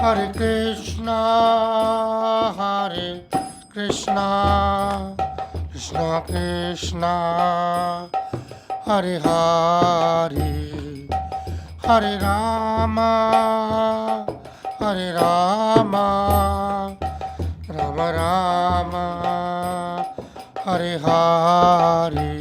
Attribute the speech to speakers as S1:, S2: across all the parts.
S1: Hare Krishna, Krishna Krishna, Hare Hare, Hare Rama, Rama Rama, Hare Hare.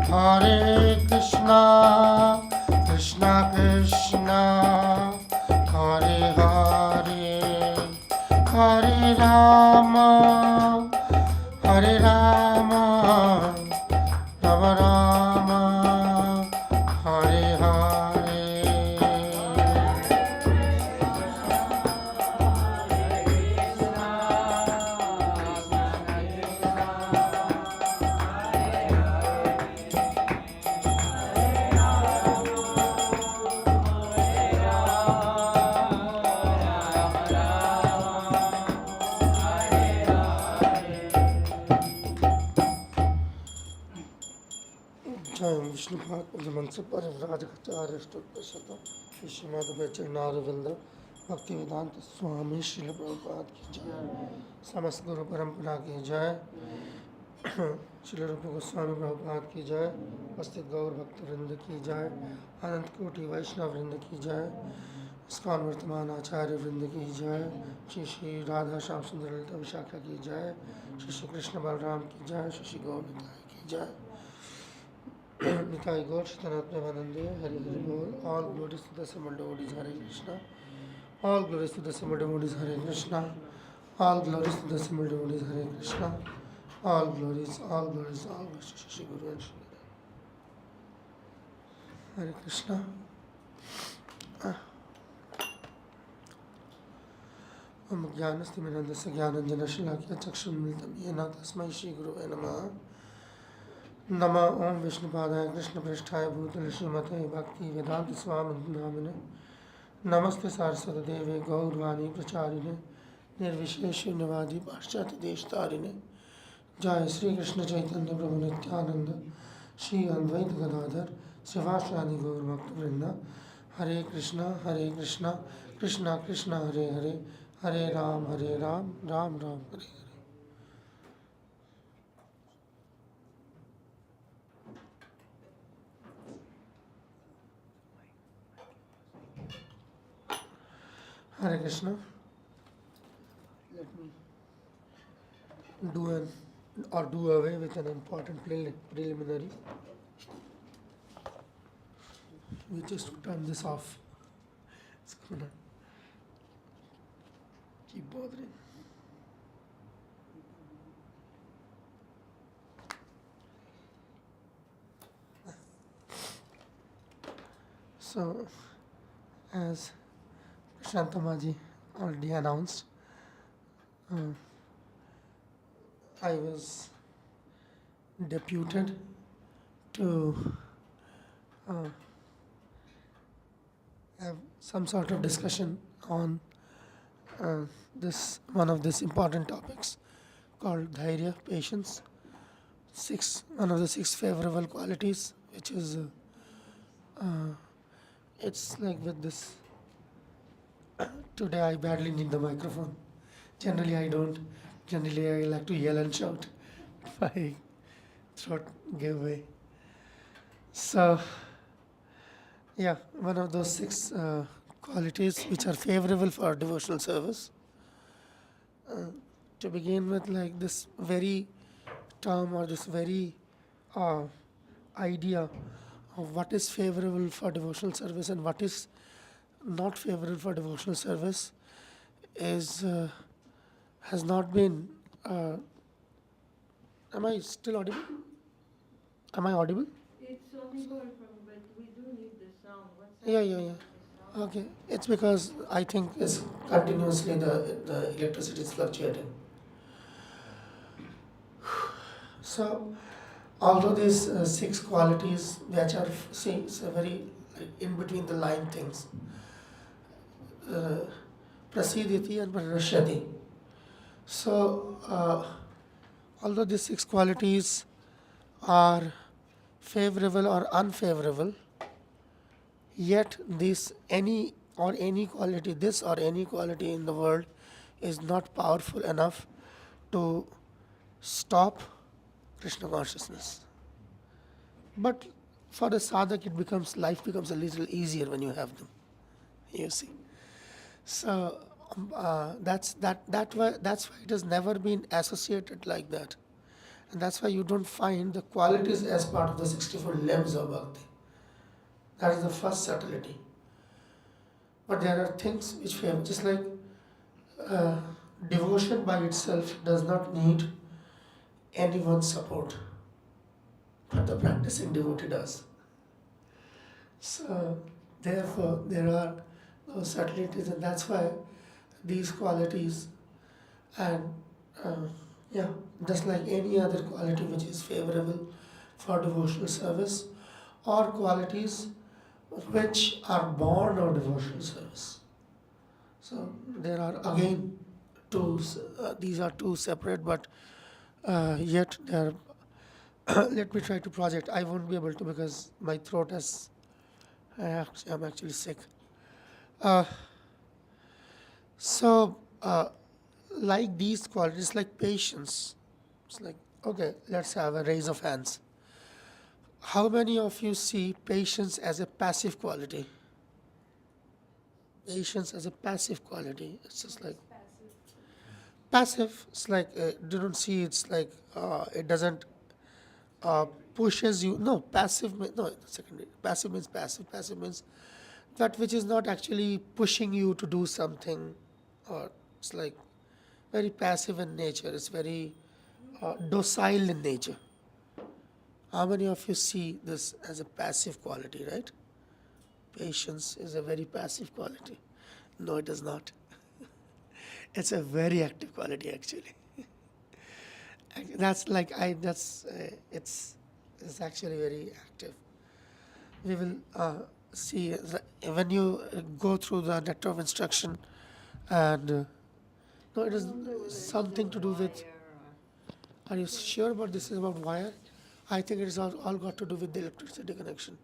S1: Hare Krishna, Krishna Krishna, Hare Hare, Hare Rama, Rama Rama, Hare Hare. Vishnupad मंत्र परिव्राजकाचार्य श्रीमद चरणारविंद भक्ति वेदांत स्वामी श्रील प्रभुपाद की जय, समस्त गुरु परंपरा की जय, श्रील रूप गोस्वामी प्रभुपाद की जय, उपस्थित गौर भक्त वृंद की जय, अनंत कोटि वैष्णव वृंद की जय, इस्कॉन वर्तमान आचार्य वृंद की जय, श्री श्री राधा श्याम सुंदर ललिता विशाखा की जय, श्री श्री कृष्ण बलराम की जय, श्री श्री गौर की जय. Nitai Gaur Shitanathmavanande, Hari Hari Bol. All glories to the assembled devotees, Hare Krishna. All glories to the assembled devotees, Hare Krishna. All glories to the assembled devotees, Hare Krishna. All glories, Shri Guru and Shri Hare Krishna. Om Jnanasthimiraandasya Jnananjana Shalakya Chakshunmilitam Yena Tasmai Shri Guruve Namaha. नमः ओम विष्णुपादाय कृष्ण पृष्ठाय भूतले श्रीमते भक्ति वेदांत स्वामी नामिने नमस्ते सारस्वती देवे गौरवाणी प्रचारिणे निर्विशेष शून्यवादी पाश्चात्य देशतारिणे जय श्री कृष्ण चैतन्य प्रभु नित्यानंद श्री अद्वैत गदाधर श्रीवासादि गौर भक्तवृंद. हरे कृष्णा कृष्णा कृष्णा हरे हरे, हरे Ram Ram Ram Hare Hare. Hare Krishna. Let me do away with an important preliminary. We just turn this off. It's gonna keep bothering. So, as Shantamaji already announced, I was deputed to have some sort of discussion on one of these important topics called dhairya, patience. One of the 6 favorable qualities, which is it's like with this. Today I badly need the microphone. Generally, I don't. Generally, I like to yell and shout. My throat give way. So, yeah, one of those six qualities which are favorable for devotional service. Uh, to begin with, like this very term or this very uh, idea of what is favorable for devotional service and what is not favorable for devotional service is has not been. Am I still audible? Am I audible?
S2: It's only going from, but we do need the sound. What's
S1: Yeah,
S2: happening
S1: yeah, yeah.
S2: with the sound?
S1: Okay, it's because I think it's continuously the electricity is fluctuating. So, although these six qualities, which are see, it's a very like, in between the line things, uh, prasiditi and prarashyati. So, although these six qualities are favorable or unfavorable, yet this any quality, this or any quality in the world is not powerful enough to stop Krishna consciousness. But for the sadhak, life becomes a little easier when you have them. You see. So that's why it has never been associated like that, and that's why you don't find the qualities as part of the 64 limbs of bhakti. That is the first subtlety. But there are things which we have, just like uh, devotion by itself does not need anyone's support, but the practicing devotee does. So, therefore, there are those subtleties, and that's why these qualities, and uh, yeah, just like any other quality which is favorable for devotional service, or qualities which are born of devotional service. So, there are again two, these are two separate, but yet they are. Let me try to project. I won't be able to because my throat has. I'm actually sick. Uh, so, like these qualities, like patience, it's like, okay, let's have a raise of hands. How many of you see patience as a passive quality? Patience as a passive quality. It's just like passive. It's like you don't see. It's like it doesn't pushes you. No, passive. No, secondary. Passive means passive. Passive means that which is not actually pushing you to do something, or it's like very passive in nature. It's very docile in nature. How many of you see this as a passive quality, right? Patience is a very passive quality. No, it is not. It's a very active quality, actually. That's like I. That's it's actually very active. We will see when you go through the nectar of instruction, and no, it
S2: I
S1: is
S2: wonder whether it's
S1: something to
S2: the
S1: do with.
S2: wire
S1: Are you sure about this is about wire? I think it is all got to do with the electricity connection.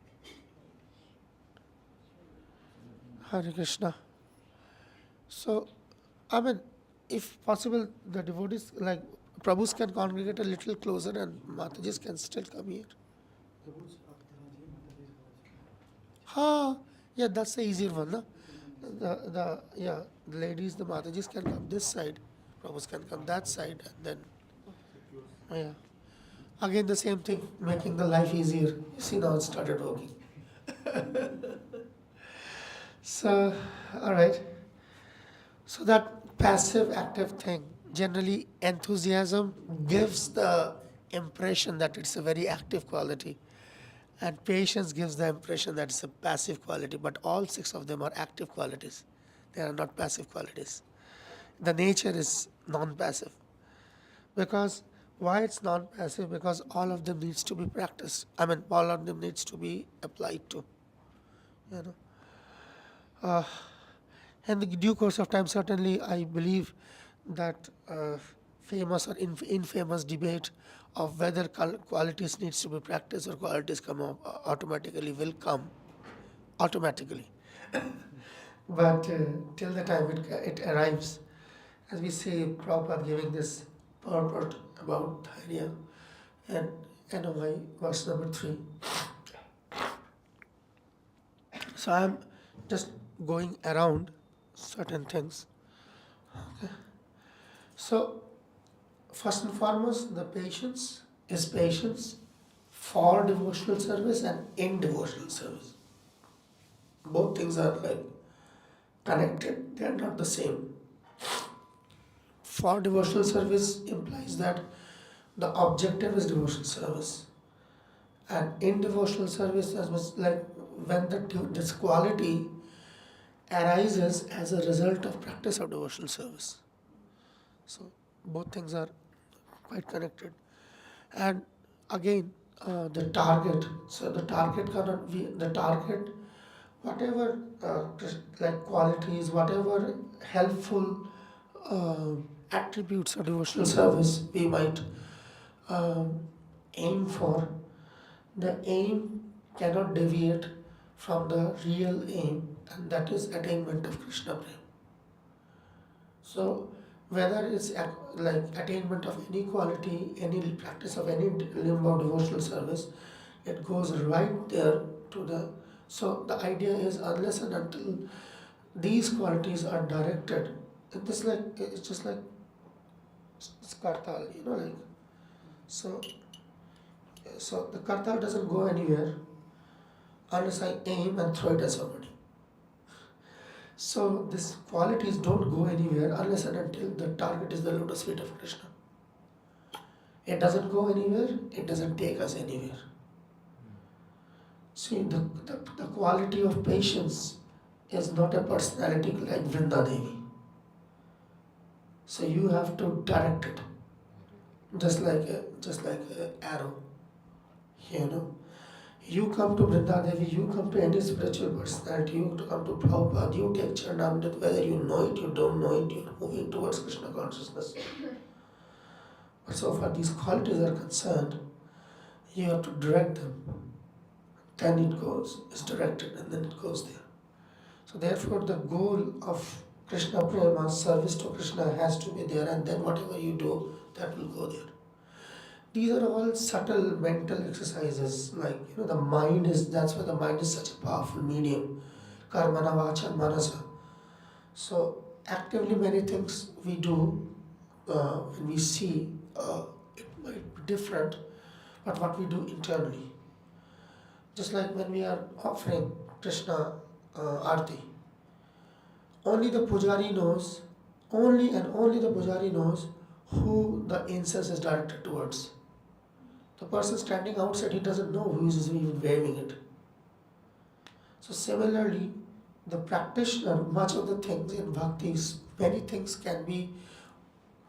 S1: Hare Krishna. So, I mean, if possible, the devotees like Prabhus can congregate a little closer and Matajis can still come here. Ha, yeah, that's the easier one, no? The ladies, the Matajis can come this side, Prabhus can come that side, and then yeah. Again, the same thing, making the life easier. You see, now it started working. So, all right. So that passive active thing, generally enthusiasm gives the impression that it's a very active quality, and patience gives the impression that it's a passive quality, but all six of them are active qualities. They are not passive qualities. The nature is non-passive. Because why it's non-passive? Because all of them needs to be practiced. I mean, all of them needs to be applied to. You know. In the due course of time, certainly, I believe that famous or infamous debate of whether qualities needs to be practiced or qualities come automatically will come automatically. But till the time it arrives, as we say, Prabhupada giving this purport about Dhairya and NOI, verse number 3. So I'm just going around certain things. So, first and foremost, the patience is patience for devotional service and in devotional service. Both things are like connected, they are not the same. For devotional service implies that the objective is devotional service, and in devotional service, as was like when this quality arises as a result of practice of devotional service. So both things are quite connected. And again, the target. So the target cannot be the target. Whatever like qualities, whatever helpful uh, attributes of devotional service we might um, aim for, the aim cannot deviate from the real aim, and that is attainment of Krishna Prem. So, whether it's like attainment of any quality, any practice of any limb of devotional service, it goes right there to the. So, the idea is unless and until these qualities are directed, it's just like it's kartal, like so. So the kartal doesn't go anywhere unless I aim and throw it at somebody. So these qualities don't go anywhere unless and until the target is the lotus feet of Krishna. It doesn't go anywhere, it doesn't take us anywhere. See, the quality of patience is not a personality like Vrinda Devi. So you have to direct it, just like a arrow. You come to Vrinda Devi, you come to any spiritual personality, you come to Prabhupada, you take Charanamrit, whether you know it, you don't know it, you're moving towards Krishna consciousness. But so far these qualities are concerned, you have to direct them. Then it's directed, and then it goes there. So therefore the goal of Krishna Prema, service to Krishna, has to be there, and then whatever you do, that will go there. These are all subtle mental exercises, like the mind is, that's why the mind is such a powerful medium. Karmana vacha manasa. So actively many things we do, when we see, it might be different, but what we do internally. Just like when we are offering Krishna Arti, only the pujari knows, only and only the pujari knows who the incense is directed towards. The person standing outside, he doesn't know who is even waving it. So similarly, the practitioner, much of the things in bhaktis, many things can be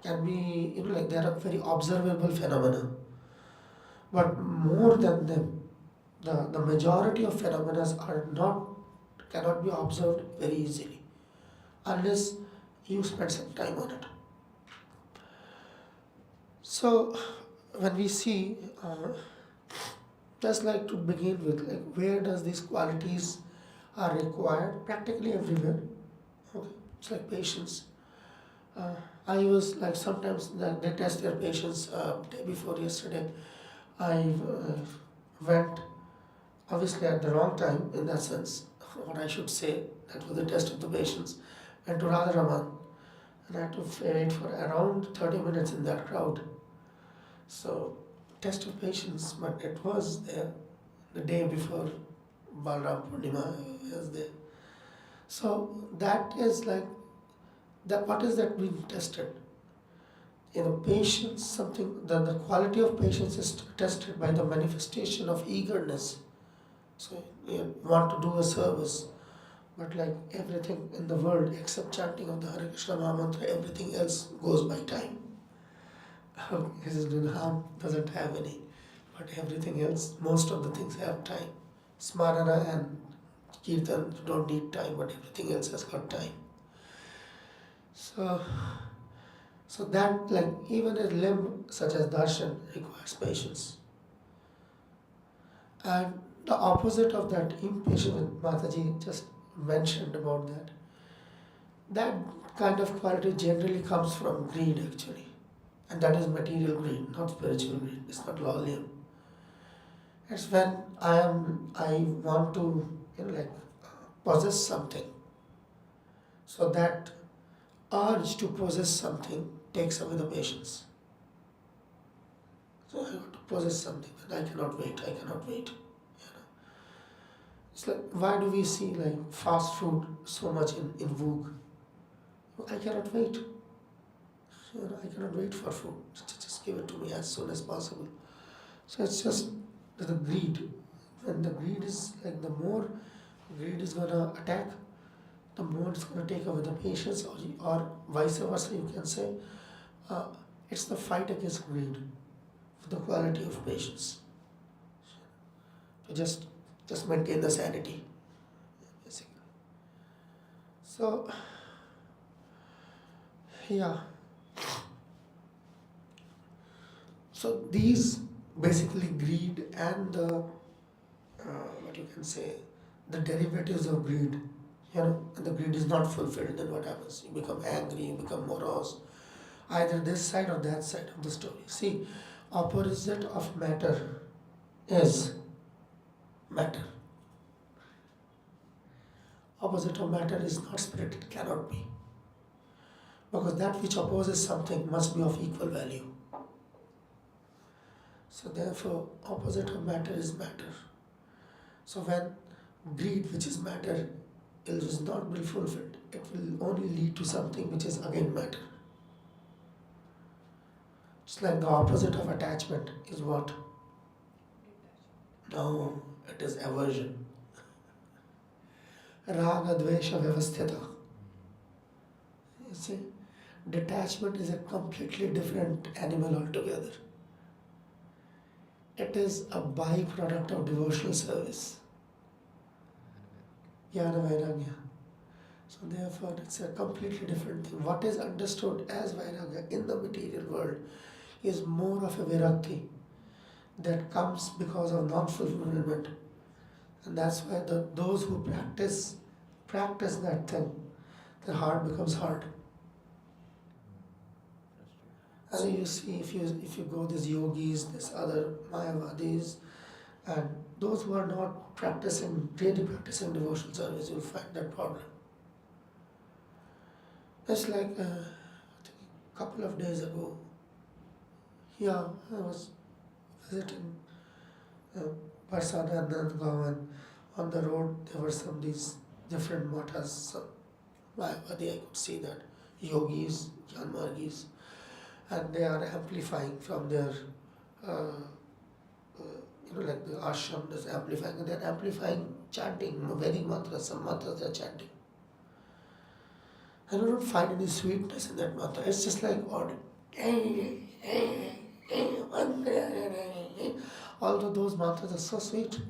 S1: like they are very observable phenomena. But more than them, the majority of phenomena cannot be observed very easily unless you spend some time on it. So when we see, just like to begin with, like where does these qualities are required? Practically everywhere. Okay, it's like patience. I was like sometimes they test their patience. Day before yesterday, I went obviously at the wrong time in that sense. What I should say, that was the test of the patience, and to Radharaman, and I had to wait for around 30 minutes in that crowd. So, test of patience, but it was there the day before Balram Purnima was there. So that is like that. What is that being tested? Patience, something the quality of patience is tested by the manifestation of eagerness. So you want to do a service, but like everything in the world except chanting of the Hare Krishna Mahamantra, everything else goes by time. Harm doesn't have any, but everything else, most of the things have time. Smarana and Kirtan don't need time, but everything else has got time. So that, like even a limb such as darshan requires patience. And the opposite of that, impatience, Mataji just mentioned about that. That kind of quality generally comes from greed actually. And that is material greed, not spiritual greed. It's not lawlium. It's when I want to, like possess something. So that urge to possess something takes away the patience. So I want to possess something and I cannot wait. It's like, why do we see like fast food so much in vogue? I cannot wait. I cannot wait for food. Just give it to me as soon as possible. So it's just the greed. When the greed is like, the more greed is gonna attack, the more it's gonna take away the patience, or vice versa. You can say uh, it's the fight against greed for the quality of patience. To just maintain the sanity, basically. So yeah. So these basically greed and the what you can say, the derivatives of greed. And the greed is not fulfilled, then what happens? You become angry, you become morose, either this side or that side of the story. See, opposite of matter is matter. Opposite of matter is not spirit, it cannot be. Because that which opposes something must be of equal value. So therefore, opposite of matter is matter. So when greed, which is matter, is not be fulfilled, it will only lead to something which is again matter. It's like the opposite of attachment is what? No, it is aversion. Raga dvesha vyavasthita. You see, detachment is a completely different animal altogether. It is a byproduct of devotional service. Jnana Vairagya. So therefore it's a completely different thing. What is understood as Vairagya in the material world is more of a Virakti that comes because of non-fulfillment. And that's why those who practice that thing, their heart becomes hard. And you see, if you go these yogis, this other Mayavadis, and those who are not really practicing devotional service, you'll find that problem. It's like I think a couple of days ago, yeah, I was visiting Prasad and Nandgaon, and on the road there were some these different matas, some Mayavadi, I could see that, yogis, Janmargis, and they are amplifying from their like the ashram is amplifying, and they're amplifying chanting, Vedic mantras, some mantras they're chanting. And I don't find any sweetness in that mantra. It's just like ordinary. Although those mantras are so sweet,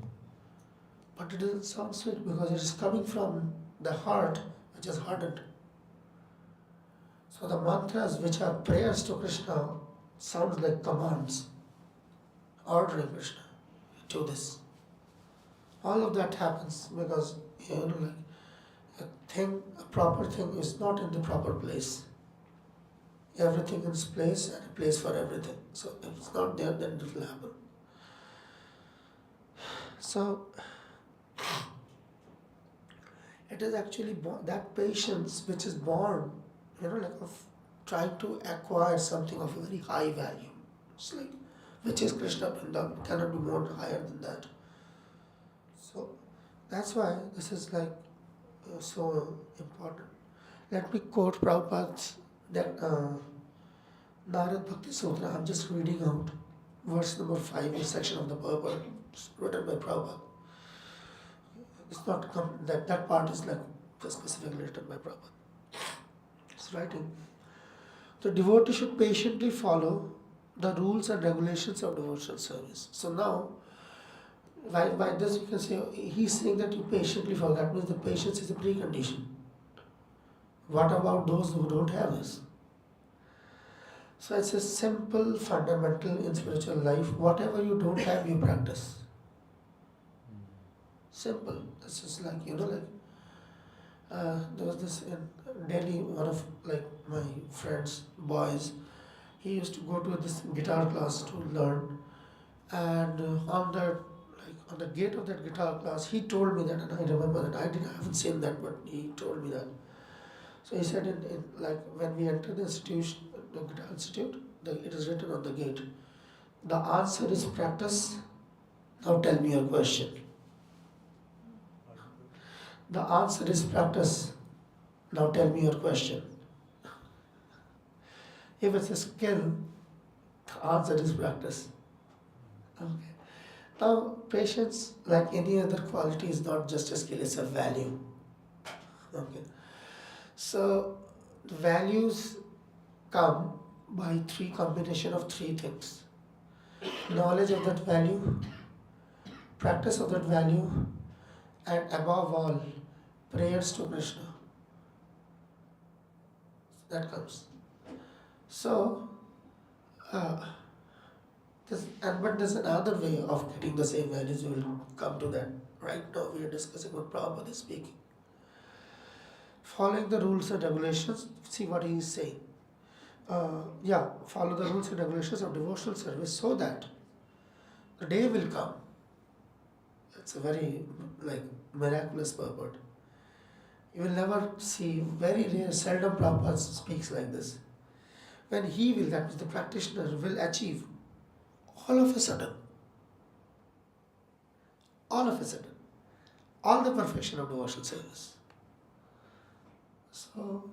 S1: but it doesn't sound sweet because it is coming from the heart, which is hardened. So the mantras, which are prayers to Krishna, sounds like commands, ordering Krishna, do this. All of that happens because a proper thing is not in the proper place. Everything in its place and a place for everything. So if it's not there, then it will happen. So it is actually that patience which is born, of trying to acquire something of a very high value. It's like, which is Krishna Vrindavan, cannot be more higher than that. So that's why this is like so important. Let me quote Prabhupada's that Narad Bhakti Sutra. I'm just reading out verse number 5 in section of the purport written by Prabhupada. It's not that part is like just specifically written by Prabhupada. It's writing. The devotee should patiently follow the rules and regulations of devotional service. So now, by this we can say, he's saying that you patiently follow. That means the patience is a precondition. What about those who don't have this? So it's a simple fundamental in spiritual life. Whatever you don't have, you practice. Simple. This is like, There was this in Delhi, one of like my friends, boys, he used to go to this guitar class to learn, and on the gate of that guitar class, he told me that, and I remember that I haven't seen that, but he told me that. So he said, in like when we enter the institution, the guitar institute, it is written on the gate. The answer is practice. Now tell me your question. The answer is practice. Now tell me your question. If it's a skill, the answer is practice. Okay. Now, patience, like any other quality, is not just a skill, it's a value. Okay. So, the values come by combination of three things: knowledge of that value, practice of that value, and above all, prayers to Krishna. That comes. So, uh, but there's another way of getting the same values. We will come to that. Right now, we are discussing what Prabhupada is speaking. Following the rules and regulations, see what he is saying. Follow the rules and regulations of devotional service so that the day will come. It's a very miraculous purport. You will never see, very rare, seldom Prabhupada speaks like this. When he will, that means the practitioner will achieve all of a sudden, all the perfection of devotional service. So,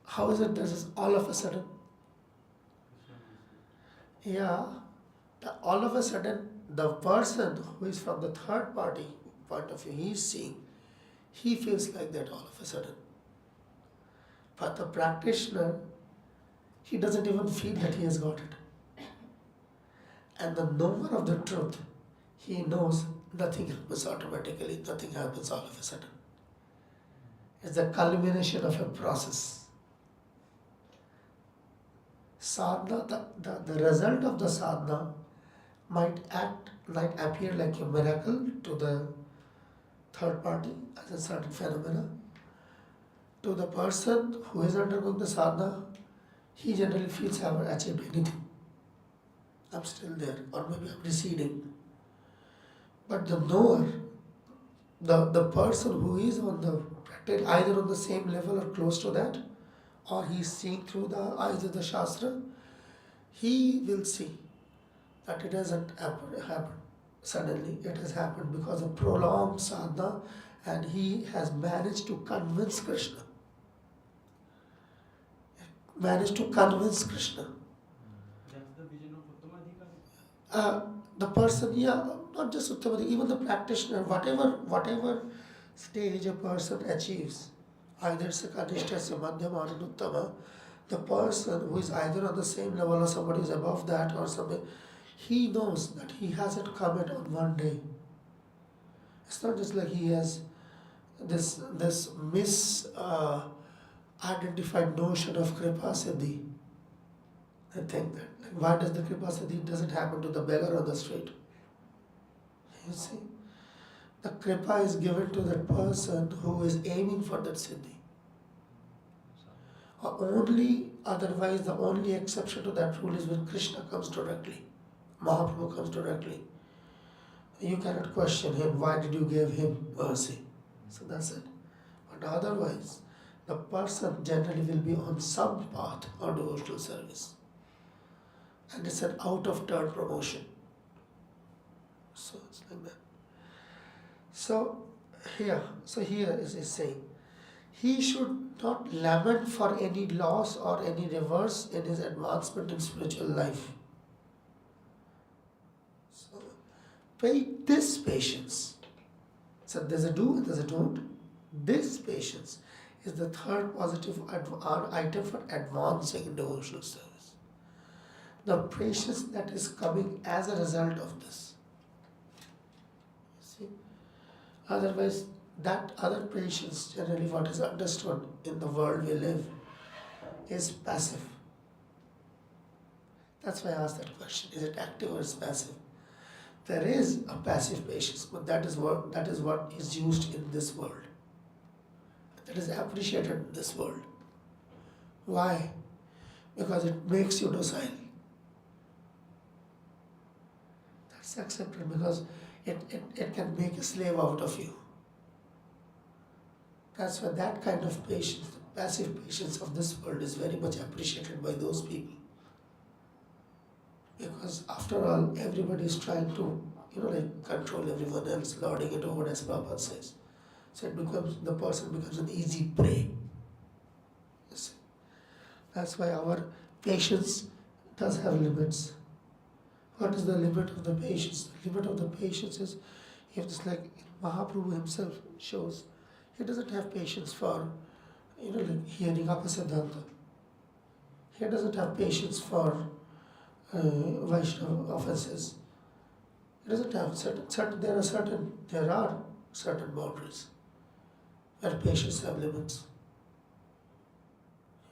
S1: how is it this is all of a sudden? Yeah, all of a sudden, the person who is from the third party point of view, he is seeing, he feels like that all of a sudden. But the practitioner, he doesn't even feel that he has got it. And the knower of the truth, he knows nothing happens automatically, nothing happens all of a sudden. It's the culmination of a process. Sadhana, the result of the sadhana might appear like a miracle to the third party as a certain phenomena. To the person who is undergoing the sadhana, he generally feels I haven't achieved anything. I'm still there, or maybe I'm receding. But the knower, the person who is on the practice, either on the same level or close to that, or he is seeing through the eyes of the Shastra, he will see that it hasn't happened suddenly. It has happened because of prolonged sadhana, and he has managed to convince Krishna. Managed to convince Krishna.
S3: That's the vision of Uttamadhikari.
S1: The person, not just Uttamadhikari, even the practitioner, whatever stage a person achieves, either it's a Kanishta, it's a Madhyama, or an Uttama, the person who is either on the same level or somebody is above that or something, he knows that he hasn't come it on one day. It's not just like he has this identified notion of Kripa Siddhi. I think that. Why does the Kripa Siddhi doesn't happen to the beggar on the street? You see? The Kripa is given to that person who is aiming for that Siddhi. Otherwise, the only exception to that rule is when Krishna comes directly. Mahaprabhu comes directly. You cannot question him. Why did you give him mercy? So that's it. But otherwise, the person generally will be on some path or devotional service. And it's an out-of-turn promotion. So it's like that. So here is saying, he should not lament for any loss or any reverse in his advancement in spiritual life. So pay this patience. So there's a do and there's a don't. This patience is the third positive item for advancing in devotional service. The patience that is coming as a result of this. See? Otherwise, that other patience, generally what is understood in the world we live, is passive. That's why I asked that question. Is it active or is it passive? There is a passive patience, but that is what is used in this world. that is appreciated in this world. Why? Because it makes you docile. That's accepted because it can make a slave out of you. That's why that kind of patience, the passive patience of this world is very much appreciated by those people. Because after all, everybody is trying to, control everyone else, lording it over, as Prabhupada says. So the person becomes an easy prey. You see? That's why our patience does have limits. What is the limit of the patience? The limit of the patience is, if it's like Mahaprabhu himself shows, he doesn't have patience for, hearing Apasiddhanta. He doesn't have patience for Vaishnava offenses. He doesn't have there are certain boundaries where patience have limits.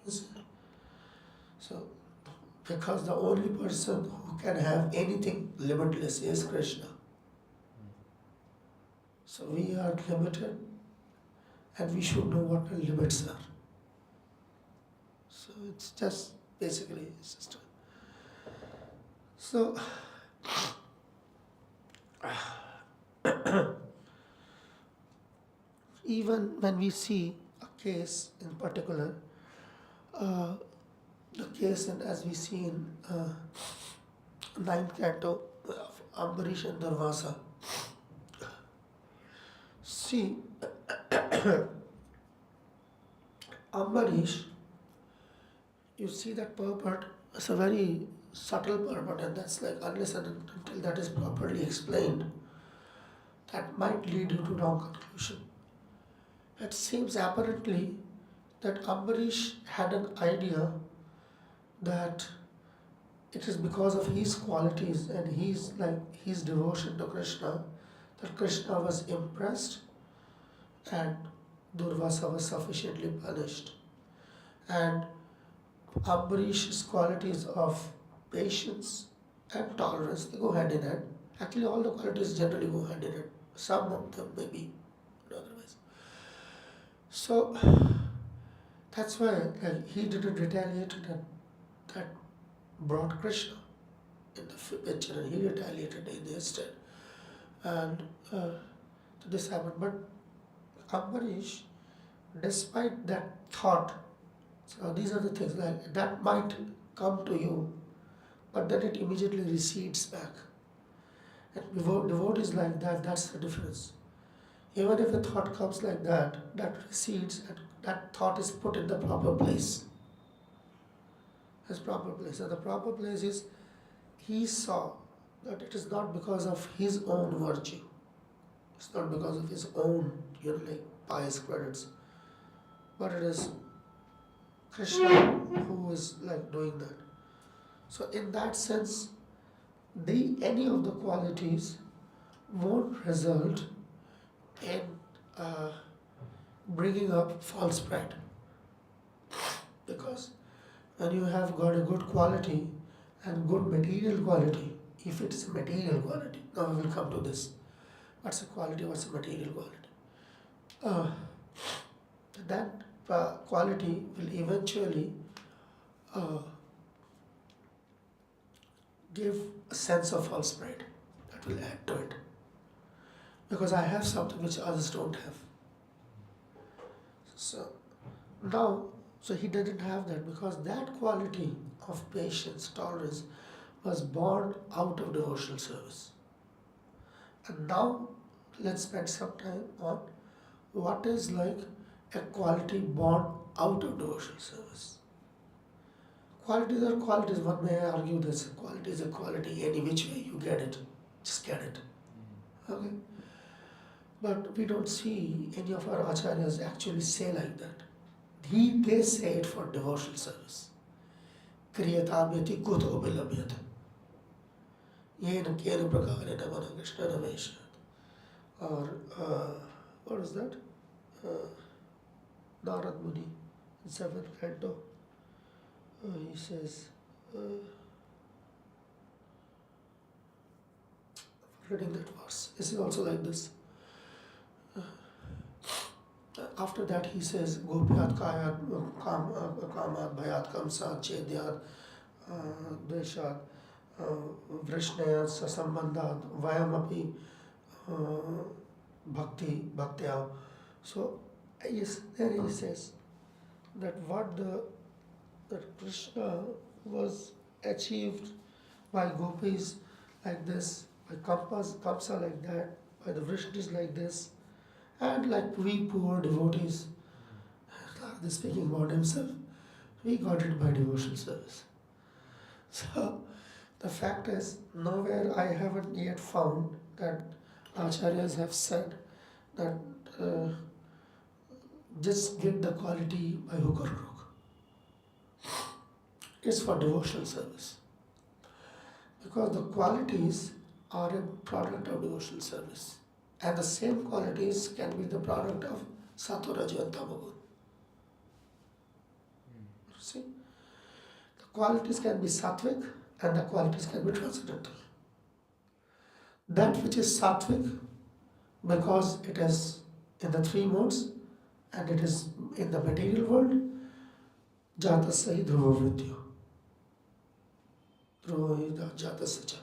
S1: You see? So, because the only person who can have anything limitless is Krishna. So we are limited and we should know what the limits are. So it's just basically system. So even when we see a case in particular, the case as we see in 9th canto of Ambarish and Durvasa. See, Ambarish, you see that purport is a very subtle purport, and that's like unless and until that is properly explained, that might lead you to wrong conclusion. It seems apparently that Ambarish had an idea that it is because of his qualities and his devotion to Krishna that Krishna was impressed and Durvasa was sufficiently punished. And Ambarish's qualities of patience and tolerance, they go hand in hand. Actually, all the qualities generally go hand in hand. Some of them maybe, otherwise. So that's why he didn't retaliate, and that brought Krishna in the picture, and he retaliated in their stead. And this happened. But Ambarish, despite that thought, so these are the things like that might come to you, but then it immediately recedes back. And devotees like that, that's the difference. Even if a thought comes like that, that recedes, and that thought is put in the proper place. His proper place. And the proper place is, he saw that it is not because of his own virtue. It's not because of his own, pious credits. But it is Krishna who is doing that. So in that sense, any of the qualities won't result in bringing up false pride. Because when you have got a good quality and good material quality, if it's a material quality, now we will come to this. What's a quality, what's a material quality? That quality will eventually give a sense of false pride. That will add to it. Because I have something which others don't have. So he didn't have that, because that quality of patience, tolerance was born out of devotional service. And now let's spend some time on what is like a quality born out of devotional service. Qualities are qualities. One may argue that a quality is a quality, any which way you get it, just get it. Okay? But we don't see any of our acharyas actually say like that. They say it for devotional service. Kriyatamyati kuto bilabhyata. Yena kena prakarena mana Krishna nameshat. Or, what is that? Narad Muni in 7th canto. He says, reading that verse. This is also like this. After that he says, Gopyat Kayat Kamat Bhayat Kamsa Chedyat Deshat Vrishnayat Sasambandhat Vayamapi Bhaktya. So yes, there he says that that Krishna was achieved by gopis like this, by Kamsa like that, by the Vrishnis like this, and like we poor devotees, Kartik speaking about himself, we got it by devotional service. So the fact is, nowhere I haven't yet found that acharyas have said that just get the quality by hook or crook. It's for devotional service. Because the qualities are a product of devotional service. And the same qualities can be the product of Sattva, Raja and Tamagun. See? The qualities can be sattvic and the qualities can be transcendental. That which is sattvic, because it is in the three modes and it is in the material world, jatasya dhruva vrityu. Dhruva jatasya cha.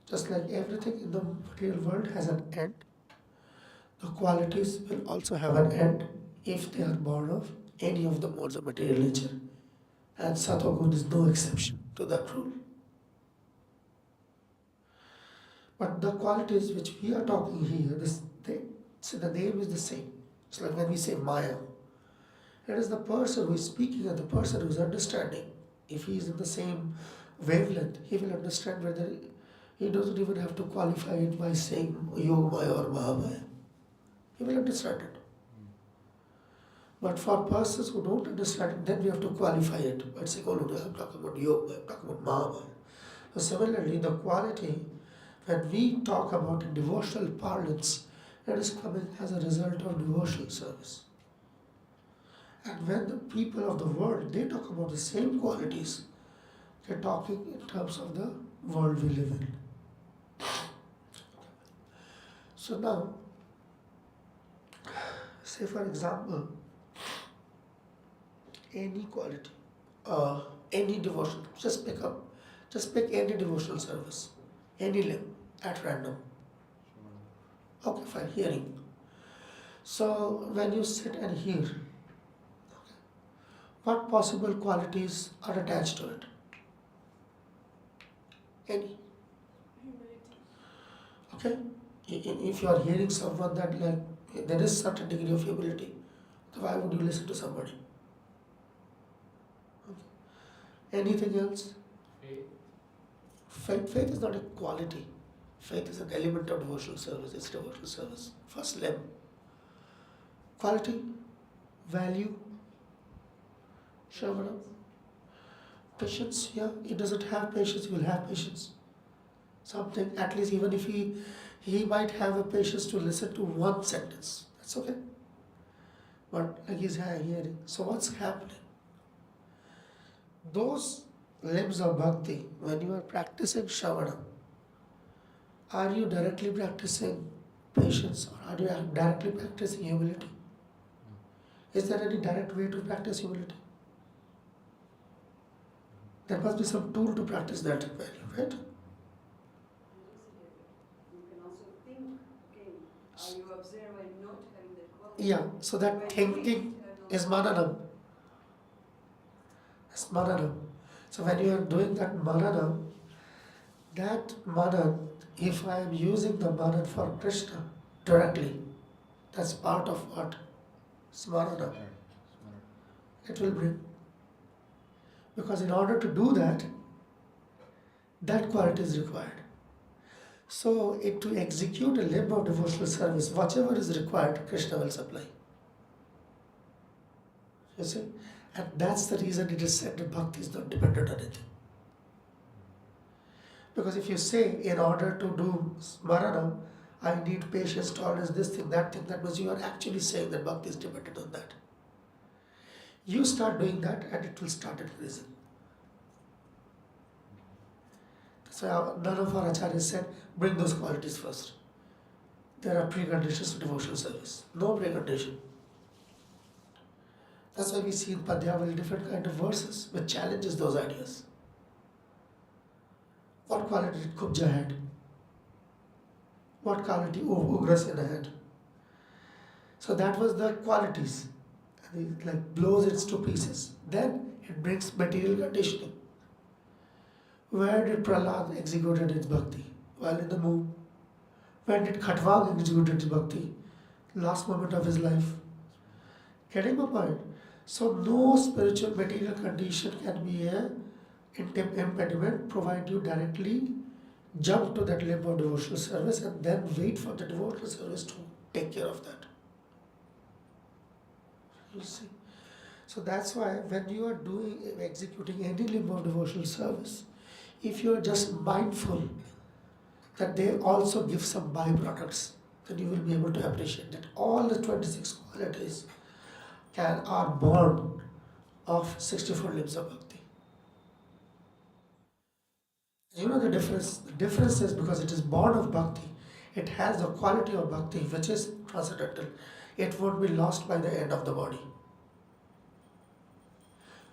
S1: Just like everything in the material world has an end, the qualities will also have an end if they are born of any of the modes of material nature. And Sattva is no exception to that rule. But the qualities which we are talking here, the name is the same. It's like when we say Maya. It is the person who is speaking and the person who is understanding. If he is in the same wavelength, he will understand whether he doesn't even have to qualify it by saying Yogamaya or Mahamaya. He will understand it. But for persons who don't understand it, then we have to qualify it by saying, oh no, I'm talking about Yogamaya, I'm talking about Mahamaya. So similarly, the quality, when we talk about in devotional parlance, it is coming as a result of devotional service. And when the people of the world, they talk about the same qualities, they're talking in terms of the world we live in. So now, say for example, any quality, any devotion, just pick any devotional service, any limb at random. Okay, fine, hearing. So when you sit and hear, okay, what possible qualities are attached to it? Any? Okay? If you are hearing someone that there is certain degree of humility, then why would you listen to somebody? Okay. Anything else? Faith is not a quality. Faith is an element of devotional service. It's devotional service. First limb. Quality, value, Shravana. Patience, yeah. He doesn't have patience, he will have patience. Something, at least even if he might have a patience to listen to one sentence. That's okay. But like he's hearing. So what's happening? Those limbs of bhakti, when you are practicing Shravana, are you directly practicing patience or are you directly practicing humility? Is there any direct way to practice humility? There must be some tool to practice that value, right?
S2: You can also think, okay, are you observing not having that quality?
S1: Yeah, so that thinking is mananam. It's mananam. So when you are doing that mananam, if I am using the manan for Krishna directly, that's part of what? Smarana. It will bring. Because in order to do that, that quality is required. So to execute a limb of devotional service, whatever is required, Krishna will supply. You see? And that's the reason it is said that bhakti is not dependent on anything. Because if you say, in order to do smarana, I need patience, tolerance, this thing, that means you are actually saying that bhakti is dependent on that. You start doing that and it will start increasing. So none of our acharyas said, bring those qualities first. There are preconditions to devotional service. No precondition. That's why we see in Padyavari different kind of verses which challenges those ideas. What quality did Kubja had? What quality Ugrasena had? So that was the qualities. And it like blows it to pieces. Then it brings material conditioning. Where did Prahlad executed his bhakti? While in the moon. When did Khatwag execute his bhakti? Last moment of his life. Getting my point? So no spiritual material condition can be a impediment, provide you directly jump to that level of devotional service and then wait for the devotional service to take care of that. You see. So that's why when you are executing any limb of devotional service, if you are just mindful that they also give some byproducts, then you will be able to appreciate that all the 26 qualities are born of 64 limbs of bhakti. You know the difference? The difference is because it is born of bhakti, it has the quality of bhakti which is transcendental. It won't be lost by the end of the body.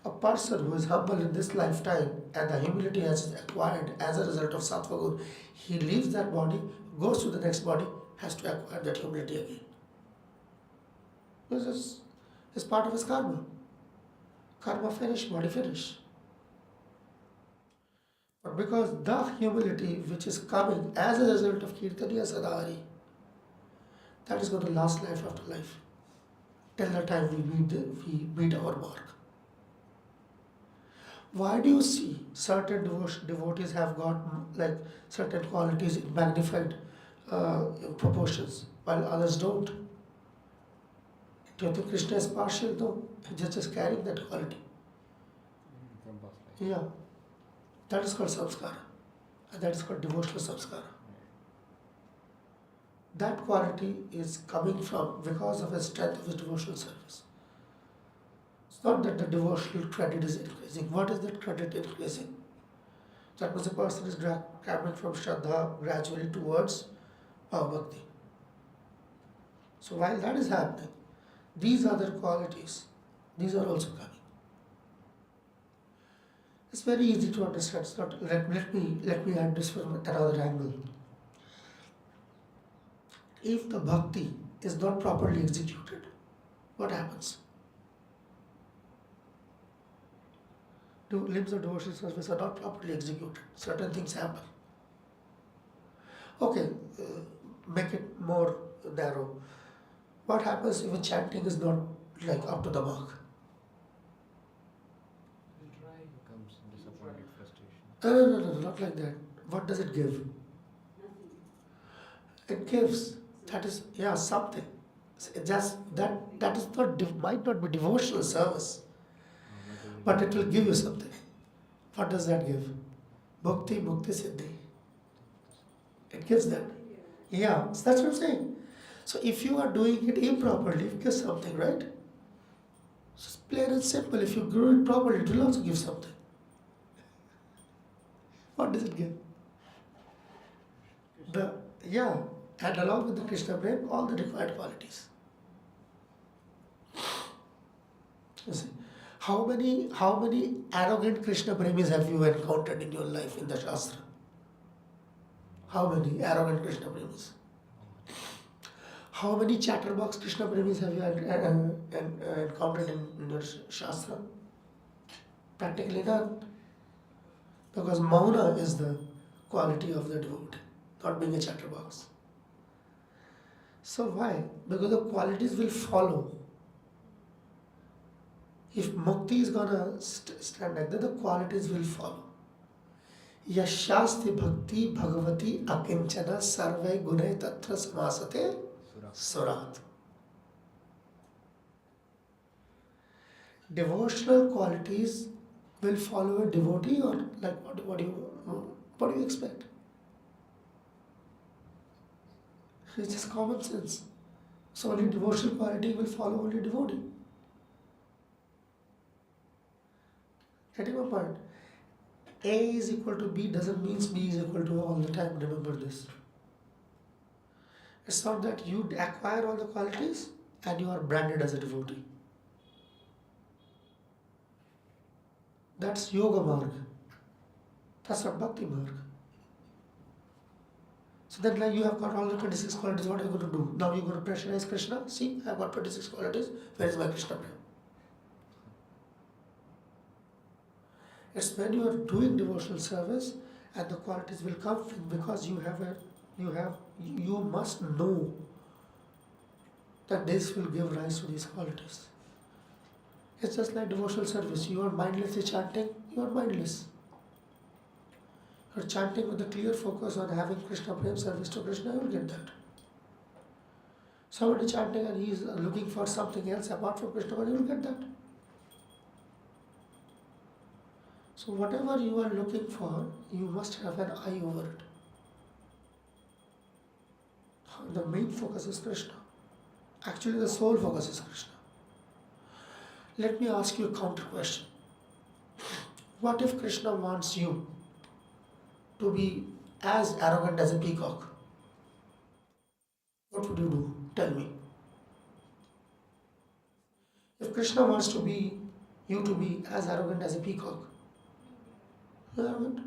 S1: A person who is humble in this lifetime and the humility has acquired as a result of sattva gun, he leaves that body, goes to the next body, has to acquire that humility again. This is part of his karma. Karma finish, body finish. But because the humility which is coming as a result of Kirtaniya Sadhari, that is going to last life after life, till the time we meet our mark. Why do you see certain devotees have got like certain qualities in magnified proportions, while others don't? Do you think Krishna is partial? No, he's just carrying that quality.
S4: From past life.
S1: Yeah, that is called samskara, and that is called devotional samskara. That quality is coming from because of the strength of his devotional service. It's not that the devotional credit is increasing. What is that credit increasing? That means a person is coming from Shraddha gradually towards Bhakti. So while that is happening, these other qualities, these are also coming. It's very easy to understand. It's not, let me add this from another angle. If the bhakti is not properly executed, what happens? The limbs of devotional service are not properly executed. Certain things happen. Okay, make it more narrow. What happens if a chanting is not like up to the mark?
S4: Becomes disappointed, frustration.
S1: No, not like that. What does it give?
S2: Nothing.
S1: It gives. That is, yeah, something. It just that is not might not be devotional service, but it will give you something. What does that give? Bhakti, Mukti, Siddhi. It gives that. Yeah, so that's what I'm saying. So if you are doing it improperly, it gives something, right? So it's plain and simple. If you grow it properly, it will also give something. What does it give? And along with the Krishna Prem, all the required qualities. You see, how many arrogant Krishna Premis have you encountered in your life in the Shastra? How many arrogant Krishna Premis? How many chatterbox Krishna Premis have you encountered in your Shastra? Practically none. Because Mauna is the quality of the devotee, not being a chatterbox. So why? Because the qualities will follow. If Mukti is gonna stand like that, the qualities will follow. Yashasti bhakti bhagavati akinchana sarve gunai tatra samasate surat. Devotional qualities will follow a devotee, or like what do you expect? It's just common sense. So only devotional quality will follow only devotee. Getting my point? A is equal to B doesn't mean B is equal to A all the time. Remember this. It's not that you acquire all the qualities and you are branded as a devotee. That's yoga marg. That's not bhakti marg. So then like you have got all the 26 qualities, what are you going to do? Now you're going to pressurize Krishna? See, I've got 26 qualities, where is my Krishna prem? It's when you are doing devotional service and the qualities will come because you must know that this will give rise to these qualities. It's just like devotional service. You are mindlessly chanting, you are mindless. You're chanting with a clear focus on having Krishna prem service to Krishna, you will get that. Somebody chanting and he is looking for something else apart from Krishna, you will get that. So whatever you are looking for, you must have an eye over it. The main focus is Krishna. Actually, the sole focus is Krishna. Let me ask you a counter question. What if Krishna wants you to be as arrogant as a peacock? What would you do? Tell me. If Krishna wants you to be as arrogant as a peacock, you're arrogant.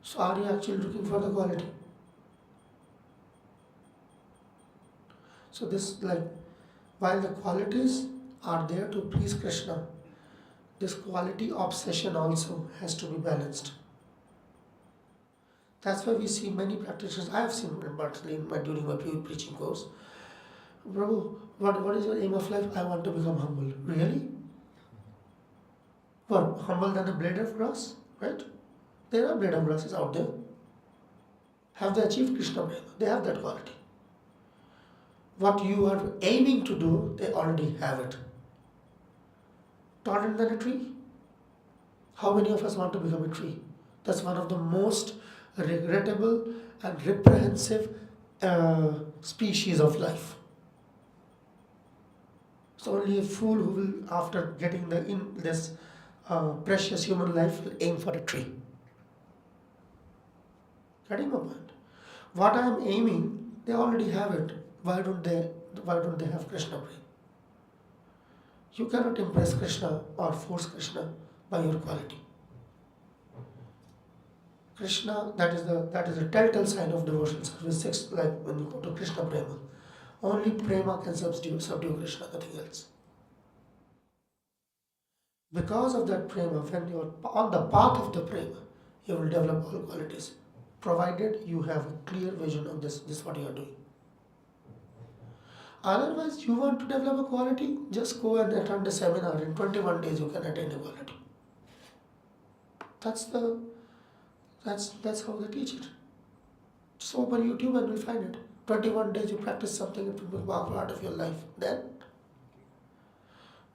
S1: So are you actually looking for the quality? So this, like, while the qualities are there to please Krishna, this quality obsession also has to be balanced. That's why we see many practitioners. I have seen during my preaching course. Prabhu, what is your aim of life? I want to become humble. Really? What? Humble than a blade of grass? Right? There are blade of grasses out there. Have they achieved Krishna Prema? They have that quality. What you are aiming to do, they already have it. Taller than a tree? How many of us want to become a tree? That's one of the most regrettable and reprehensive species of life. It's only a fool who will, after getting this precious human life, will aim for a tree. Getting my point? What I am aiming, they already have it. Why don't they have Krishna Prema? You cannot impress Krishna or force Krishna by your quality. Krishna, that is a telltale sign of devotional service. Like when you go to Krishna Prema, only Prema can subdue Krishna, nothing else. Because of that Prema, when you are on the path of the Prema, you will develop all qualities, provided you have a clear vision of this what you are doing. Otherwise, you want to develop a quality, just go and attend a seminar. In 21 days, you can attain a quality. That's how they teach it. Just open YouTube and you'll find it. 21 days you practice something, it will become part of your life. Then,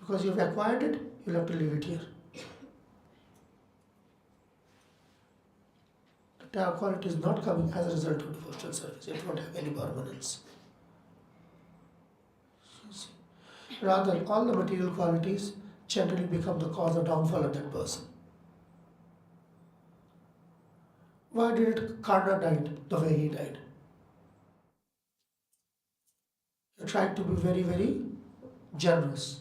S1: because you've acquired it, you'll have to leave it here. The quality is not coming as a result of devotional service. It won't have any permanence. Rather, all the material qualities generally become the cause of downfall of that person. Why did Karna died the way he died? He tried to be very, very generous.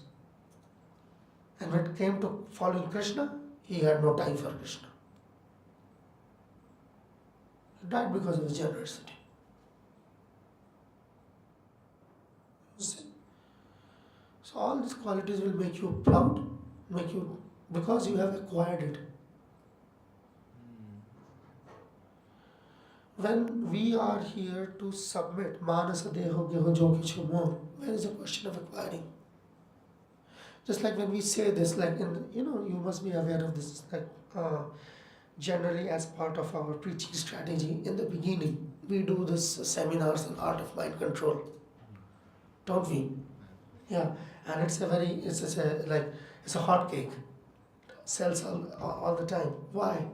S1: And when it came to following Krishna, he had no time for Krishna. He died because of his generosity. You see? So all these qualities will make you proud, because you have acquired it. When we are here to submit, manasa deho geho jo kichu more, where is the question of acquiring? Just like when we say this, like you must be aware of this, like generally as part of our preaching strategy, in the beginning, we do this seminars on art of mind control. Don't we? Yeah, and it's a hot cake. Sells all the time. Why?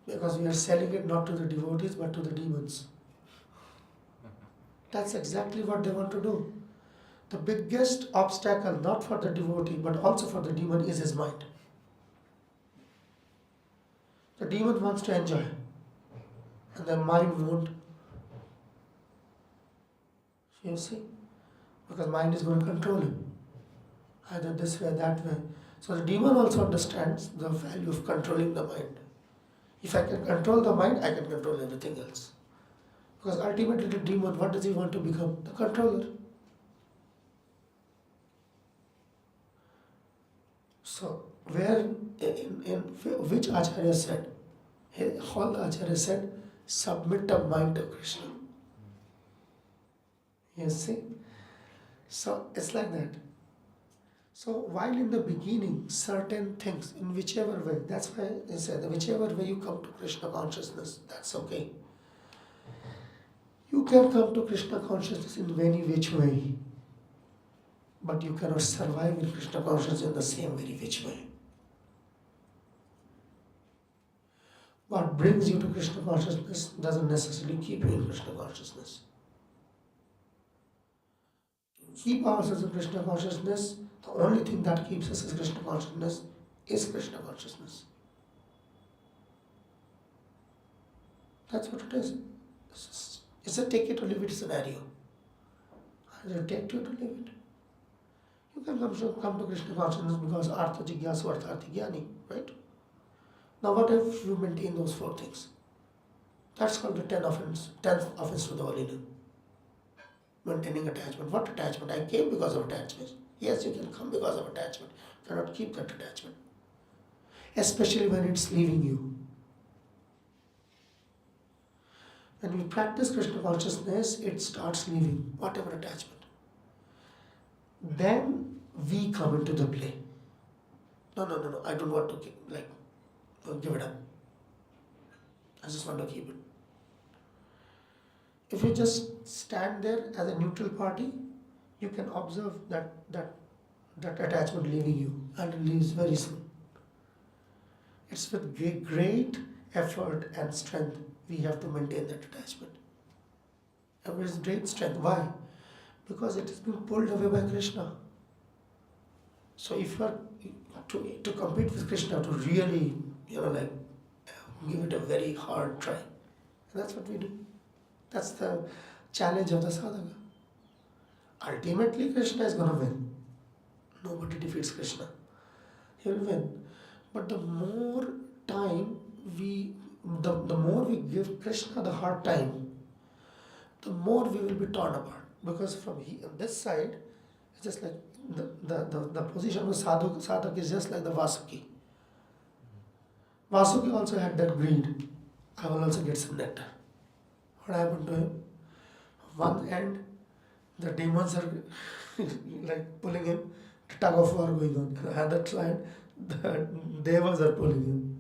S1: Because we are selling it not to the devotees but to the demons. That's exactly what they want to do. The biggest obstacle, not for the devotee but also for the demon, is his mind. The demon wants to enjoy, and the mind won't. You see? Because mind is going to control him. Either this way or that way. So the demon also understands the value of controlling the mind. If I can control the mind, I can control everything else. Because ultimately the demon, what does he want to become? The controller. So where in which Acharya said, all the Acharya said, submit the mind to Krishna. You see? So it's like that. So while in the beginning, certain things, in whichever way, that's why they said, whichever way you come to Krishna consciousness, that's okay. You can come to Krishna consciousness in any which way, but you cannot survive in Krishna consciousness in the same very which way. What brings you to Krishna consciousness doesn't necessarily keep you in Krishna consciousness. To keep ourselves in Krishna consciousness, the only thing that keeps us in Krishna consciousness is Krishna consciousness. That's what it is. It's a take it or leave it scenario. Either take it or leave it. You can come to Krishna consciousness because Artha Jigyasu Artharthi Jnani, right? Now what if you maintain those four things? That's called the 10th offense to the holy name. Maintaining attachment. What attachment? I came because of attachment. Yes, you can come because of attachment. You cannot keep that attachment. Especially when it's leaving you. When we practice Krishna consciousness, it starts leaving whatever attachment. Then we come into the play. No, I don't want to give it up. I just want to keep it. If you just stand there as a neutral party, you can observe that attachment leaving you, and it leaves very soon. It's with great effort and strength we have to maintain that attachment. And with great strength. Why? Because it is being pulled away by Krishna. So if you are to compete with Krishna, to really, give it a very hard try. And that's what we do. That's the challenge of the sadhaka. Ultimately, Krishna is going to win. Nobody defeats Krishna. He will win. But the more time the more we give Krishna the hard time, the more we will be torn apart. Because from on this side, it's just like the position of sadhak is just like the Vasuki. Vasuki also had that greed. I will also get some nectar. What happened to him? One end, the demons are like pulling him, tug of war going on. On the other side, the devas are pulling him.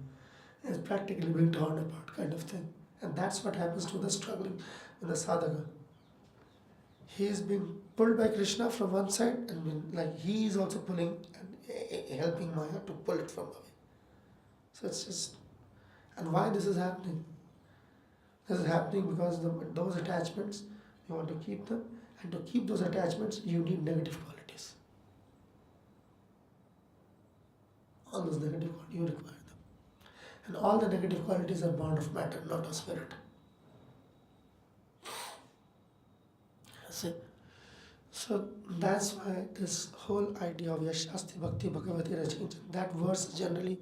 S1: It's practically being torn apart kind of thing. And that's what happens to the struggling in the sadhaka. He is being pulled by Krishna from one side, and he is also pulling and helping Maya to pull it from away. So it's just, and why this is happening? This is happening because those attachments, you want to keep them, and to keep those attachments, you need negative qualities. All those negative qualities, you require them. And all the negative qualities are born of matter, not of spirit. See? So that's why this whole idea of Yashasti Bhakti Bhagavati Rachinjan, that verse is generally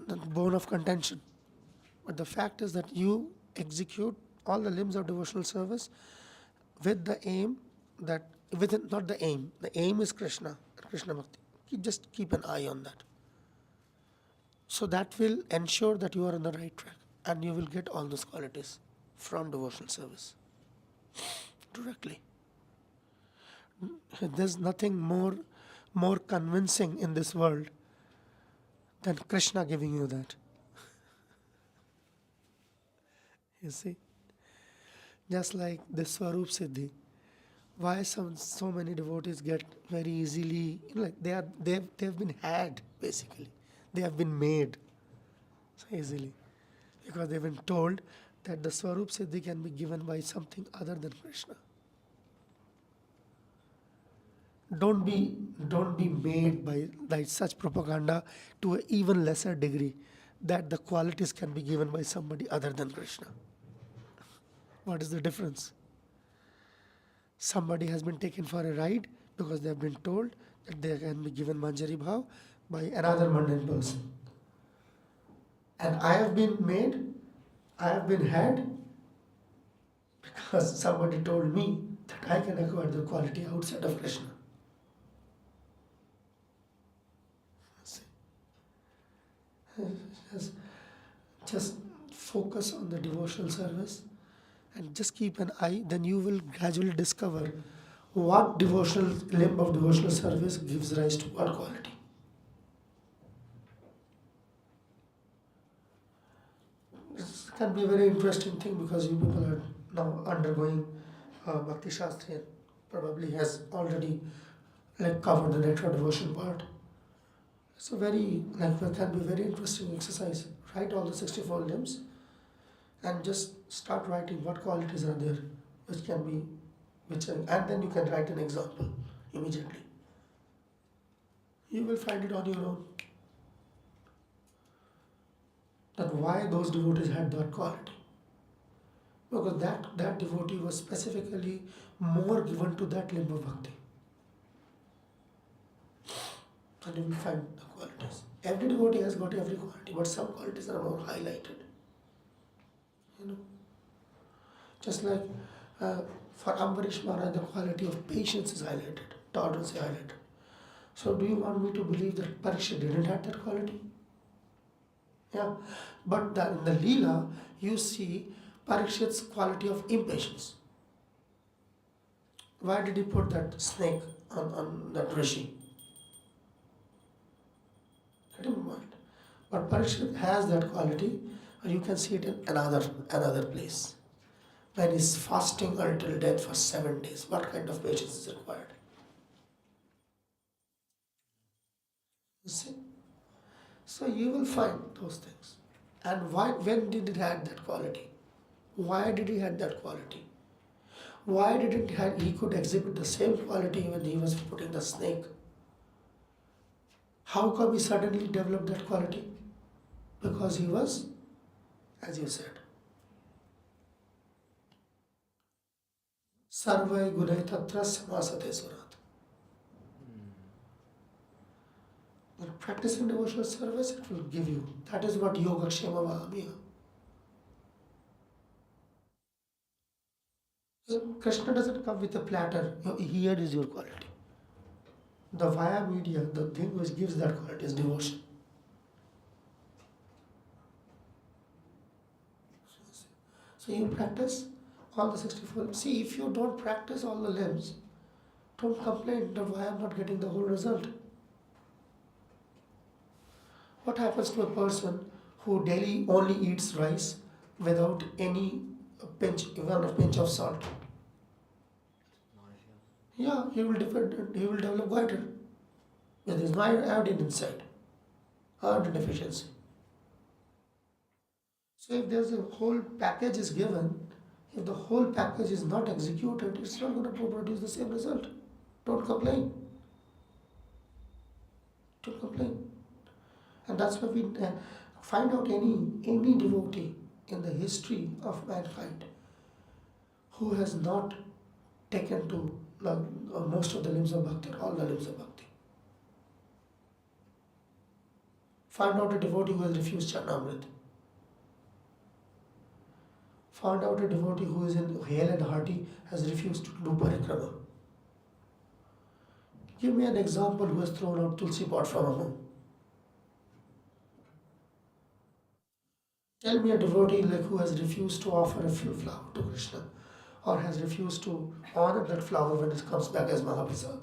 S1: the bone of contention. But the fact is that you execute all the limbs of devotional service with the aim that, not the aim is Krishna, Krishna Bhakti. Just keep an eye on that. So that will ensure that you are on the right track, and you will get all those qualities from devotional service directly. There's nothing more convincing in this world than Krishna giving you that. You see? Just like the Swarup Siddhi. Why so many devotees get very easily, they've been had basically. They have been made so easily. Because they've been told that the Swarup Siddhi can be given by something other than Krishna. Don't be made by such propaganda to an even lesser degree that the qualities can be given by somebody other than Krishna. What is the difference? Somebody has been taken for a ride because they have been told that they can be given Manjari Bhav by another mundane person. And I have been had because somebody told me that I can acquire the quality outside of Krishna. See? Just, just focus on the devotional service and just keep an eye, then you will gradually discover what devotional limb of devotional service gives rise to what quality. This can be a very interesting thing because you people are now undergoing Bhakti Sastri and probably has already like covered the natural devotion part. It's a very can be a very interesting exercise. Write all the 64 limbs and just start writing what qualities are there, which can be, and then you can write an example immediately. You will find it on your own. That why those devotees had that quality. Because that devotee was specifically more given to that limb of bhakti. And you will find the qualities. Every devotee has got every quality, but some qualities are more highlighted. You know, just like for Ambarish Maharaj, the quality of patience is highlighted, tolerance is highlighted. So, do you want me to believe that Parikshit didn't have that quality? Yeah, but in the Leela, you see Parikshit's quality of impatience. Why did he put that snake on that rishi? Get in mind. But Parikshit has that quality, and you can see it in another place. When he's fasting until death for 7 days, what kind of patience is required? You see? So you will find those things. And when did he have that quality? Why did he have that quality? Why didn't he could exhibit the same quality when he was putting the snake? How come he suddenly developed that quality? Because he was, as you said, Sarvai Gunai Tatra Samasate Surat. When practicing devotional service, it will give you. That is what Yoga Kshema Vahamiya. So Krishna doesn't come with a platter. Here is your quality. The via media, the thing which gives that quality is devotion. So you practice all the 64. See, if you don't practice all the limbs, don't complain that why I'm not getting the whole result. What happens to a person who daily only eats rice without any pinch, even a pinch of salt? Yeah, he will develop goiter. There is no iodine inside, iodine deficiency. So if there's a whole package is given, if the whole package is not executed, it's not going to produce the same result. Don't complain. Don't complain. And that's why we find out any devotee in the history of mankind who has not taken to most of the limbs of bhakti, or all the limbs of bhakti. Find out a devotee who has refused Charnamrit. Found out a devotee who is in hale and hearty has refused to do parikrama. Give me an example who has thrown out tulsi pot from a home. Tell me a devotee who has refused to offer a flower to Krishna or has refused to honor that flower when it comes back as Mahaprasad.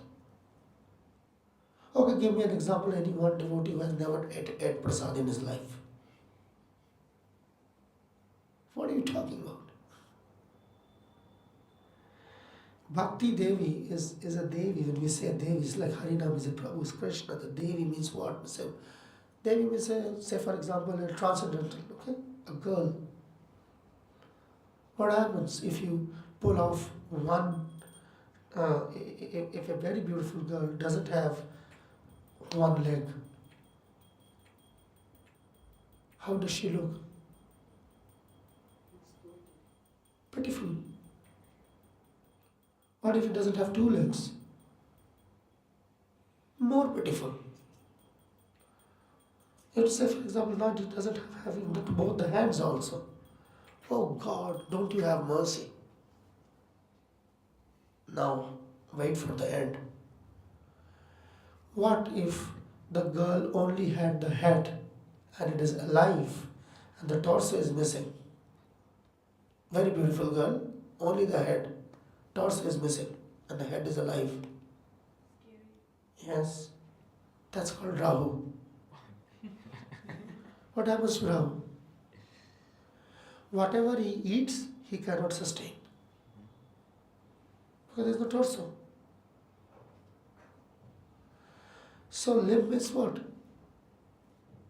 S1: Okay, give me an example, any one devotee who has never ate prasad in his life. What are you talking about? Bhakti Devi is a Devi. When we say Devi, it's like Harinam is a Prabhu, is Krishna. The Devi means what? Devi means, say for example, a transcendental, okay? A girl. What happens if you pull off one, if a very beautiful girl doesn't have one leg, how does she look? Pitiful. What if it doesn't have two legs? More pitiful. You would say, for example, now he doesn't have having both the hands also. Oh God, don't you have mercy? Now, wait for the end. What if the girl only had the head and it is alive and the torso is missing? Very beautiful girl, only the head, torso is missing and the head is alive. Yes, that's called Rahu. What happens to Rahu? Whatever he eats, he cannot sustain. Because there is no torso. So limb is what?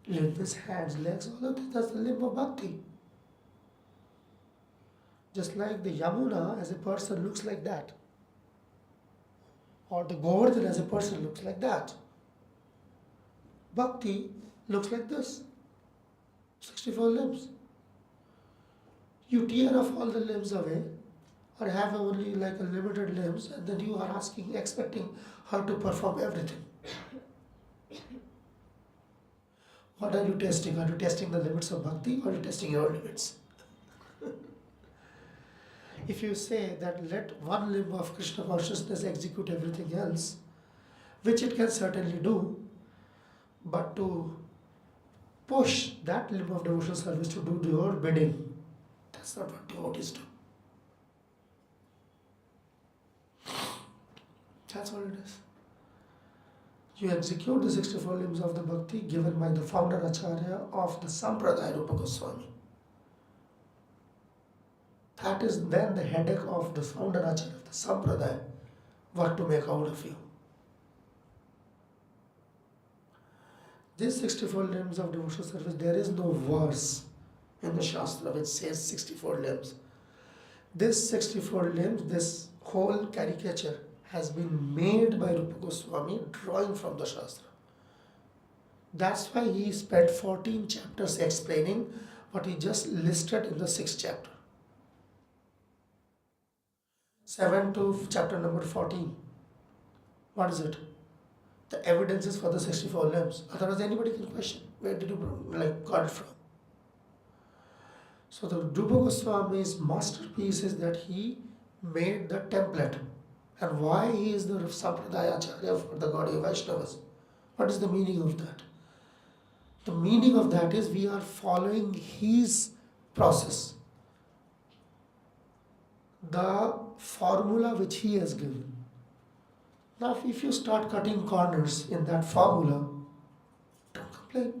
S1: Limb is hands, legs, all of this. That's the limb of bhakti. Just like the Yamuna as a person looks like that. Or the Govardhan as a person looks like that. Bhakti looks like this. 64 limbs. You tear off all the limbs away or have only like a limited limbs and then you are asking, expecting her to perform everything. What are you testing? Are you testing the limits of bhakti or are you testing your limits? If you say that let one limb of Krishna consciousness execute everything else, which it can certainly do, but to push that limb of devotional service to do your bidding, that's not what devotees do. That's what it is. You execute the 64 limbs of the bhakti given by the founder Acharya of the Sampradaya Rupa Goswami. That is then the headache of the founder Acharya of the Sampradaya, what to make out of you. These 64 limbs of devotional service, there is no verse in the Shastra which says 64 limbs. This 64 limbs, this whole caricature has been made by Rupa Goswami drawing from the Shastra. That's why he spent 14 chapters explaining what he just listed in the 6th chapter. 7 to chapter number 14. What is it? The evidences for the 64 limbs. Otherwise anybody can question, where did you got it from? So the Rupa Goswami's masterpiece is that he made the template. And why he is the Sampradaya Acharya for the Gaudiya Vaishnavas? What is the meaning of that? The meaning of that is we are following his process. The formula which he has given. Now if you start cutting corners in that formula, don't complain.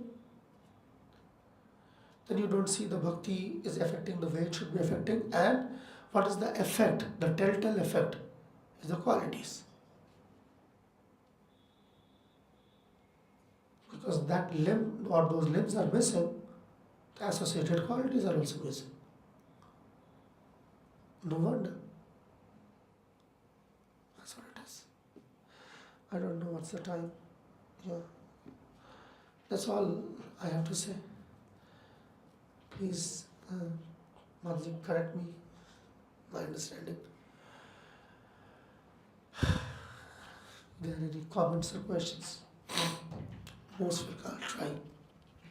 S1: Then you don't see the bhakti is affecting the way it should be affecting. And what is the effect, the telltale effect? Is the qualities. Because that limb or those limbs are missing, the associated qualities are also missing. No wonder. That's what it is. I don't know what's the time. Yeah. That's all I have to say. Please, Madhji, correct me, my understanding. There are any comments or questions? Most will try.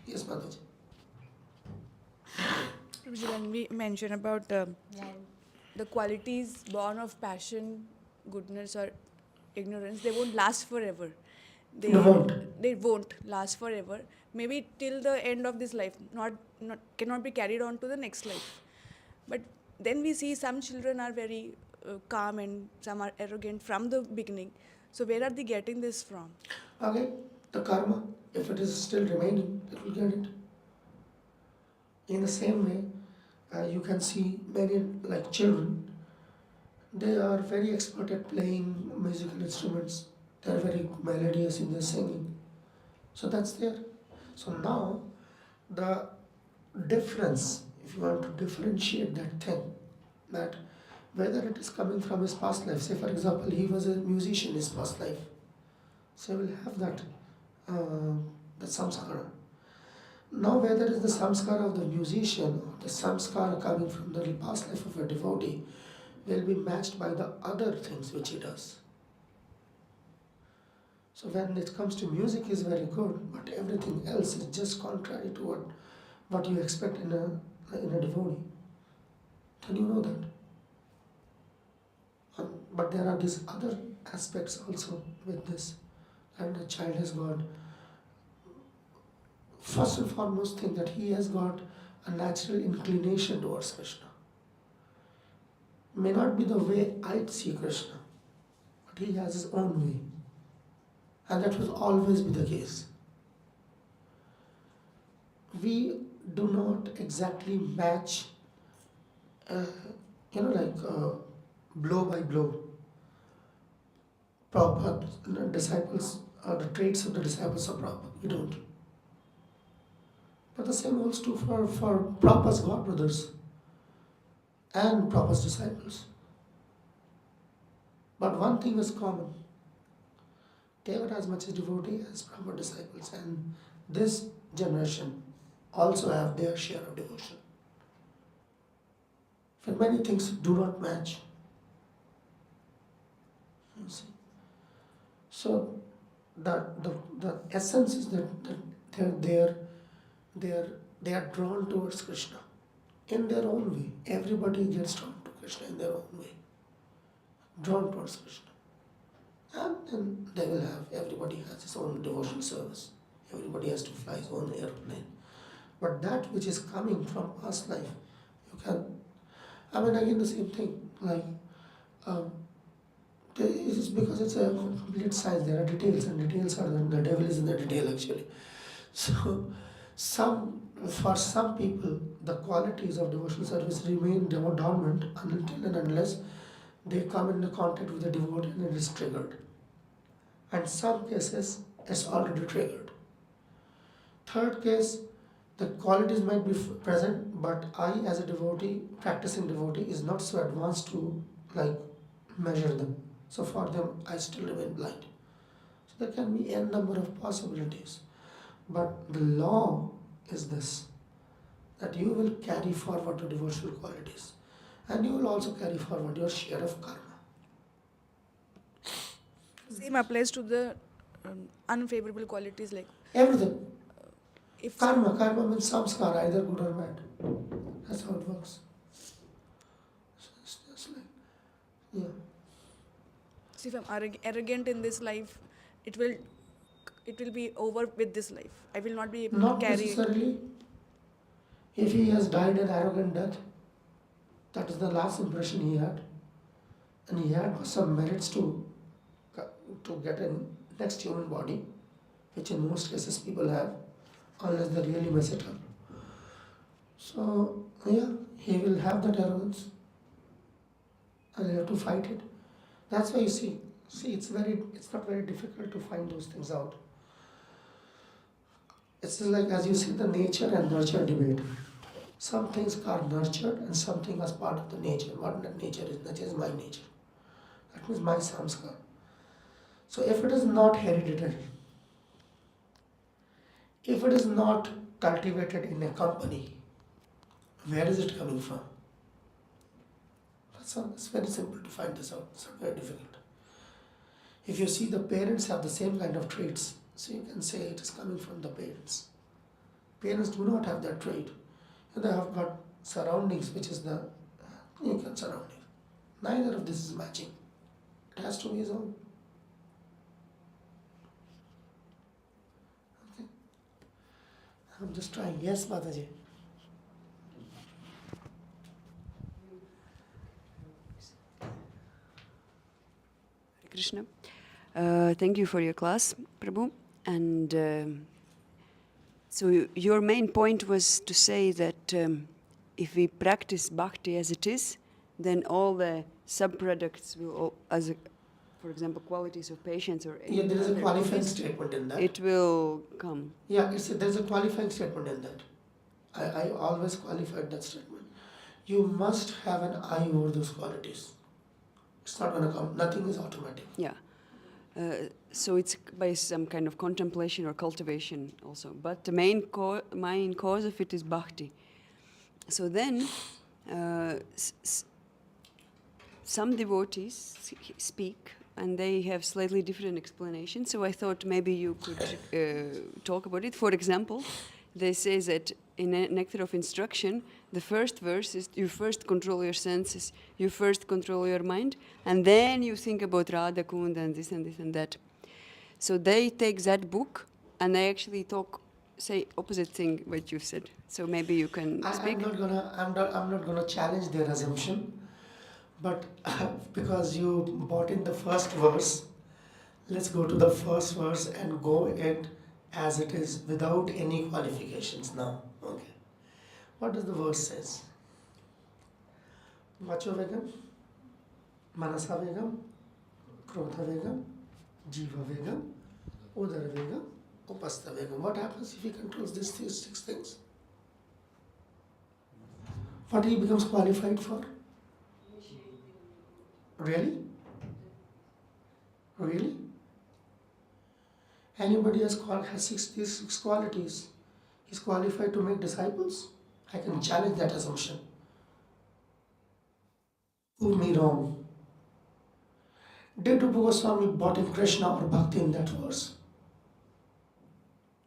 S1: Yes, Madhji.
S5: When we mention about the qualities born of passion, goodness or ignorance, they won't last forever. They won't last forever. Maybe till the end of this life, cannot be carried on to the next life. But then we see some children are very calm and some are arrogant from the beginning. So where are they getting this from?
S1: Okay, the karma, if it is still remaining, it will get it. In the same way, you can see many like children, they are very expert at playing musical instruments. They are very melodious in their singing. So that's there. So now, the difference, if you want to differentiate that thing, that whether it is coming from his past life, say for example, he was a musician in his past life, so he will have that samskara. Now whether it is the samskara of the musician or the samskara coming from the past life of a devotee will be matched by the other things which he does. So when it comes to music is very good, but everything else is just contrary to what you expect in a devotee. Then you know that. But there are these other aspects also with this. And the child has got, first and foremost thing, that he has got a natural inclination towards Krishna. May not be the way I see Krishna, but he has his own way. And that will always be the case. We do not exactly match, blow by blow. Prabhupada, disciples, the traits of the disciples of Prabhupada. We don't. But the same holds true for Prabhupada's God brothers and Prabhupada's disciples. But one thing is common. They got as much as devotee as Prabhupada disciples, and this generation also have their share of devotion. But many things do not match. You see. So the essence is that they are drawn towards Krishna in their own way. Everybody gets drawn to Krishna in their own way. Drawn towards Krishna. And then they will have, everybody has his own devotional service. Everybody has to fly his own airplane. But that which is coming from past life, you can, again the same thing, it is because it's a complete science. There are details, and details are the devil is in the detail actually. So, for some people, the qualities of devotional service remain dormant until and unless they come into contact with the devotee and it is triggered. And some cases, it's already triggered. Third case, the qualities might be present, but I, as a devotee, practicing devotee, is not so advanced to measure them. So for them, I still remain blind. So there can be n number of possibilities. But the law is this, that you will carry forward your devotional qualities. And you will also carry forward your share of karma.
S5: Same applies to the unfavorable qualities like
S1: Everything.
S5: if
S1: Karma means samskara, either good or bad. That's how it works. So it's just
S5: So if I'm arrogant in this life, it will be over with this life. I will not be able
S1: Not
S5: to carry
S1: necessarily. If he has died an arrogant death, that is the last impression he had. And he had some merits to get a next human body, which in most cases people have, unless they really mess it up. So, he will have that arrogance. And you have to fight it. That's why you see, it's not very difficult to find those things out. It's just like, as you see, the nature and nurture debate. Some things are nurtured and something as part of the nature. What that nature is my nature. That means my samskar. So if it is not hereditary, if it is not cultivated in a company, where is it coming from? It's very simple to find this out. It's not very difficult. If you see the parents have the same kind of traits, so you can say it is coming from the parents. Parents do not have that trait. And they have got surroundings, which is the surrounding. Neither of this is matching. It has to be his own. Okay. I'm just trying. Yes, Mataji.
S2: Krishna. Thank you for your class, Prabhu. And so your main point was to say that if we practice bhakti as it is, then all the subproducts will, for example, qualities of patience or
S1: there is a qualifying statement in that.
S2: It will come.
S1: Yeah, there's a qualifying statement in that. I always qualified that statement. You must have an eye over those qualities. It's not going to come. Nothing is automatic.
S2: Yeah. So it's by some kind of contemplation or cultivation also. But the main cause of it is bhakti. So then some devotees speak and they have slightly different explanations. So I thought maybe you could talk about it. For example, they say that in a Nectar of Instruction, the first verse is you first control your senses, you first control your mind, and then you think about Radha Kund and this and this and that. So they take that book and they actually say opposite thing what you said. So maybe you can speak.
S1: I'm not gonna challenge their assumption, but because you brought in the first verse, let's go to the first verse and go it as it is without any qualifications now. Okay. What does the verse says? Vacho vegam, manasa vegam, krodha vegam, jiva vegam, udara vegam, upastha vegam. What happens if he controls these 6 things? What he becomes qualified for? Really? Really? Anybody has these 6 qualities is qualified to make disciples? I can challenge that assumption. Prove me wrong. Did Rupa Goswami brought in Krishna or Bhakti in that verse?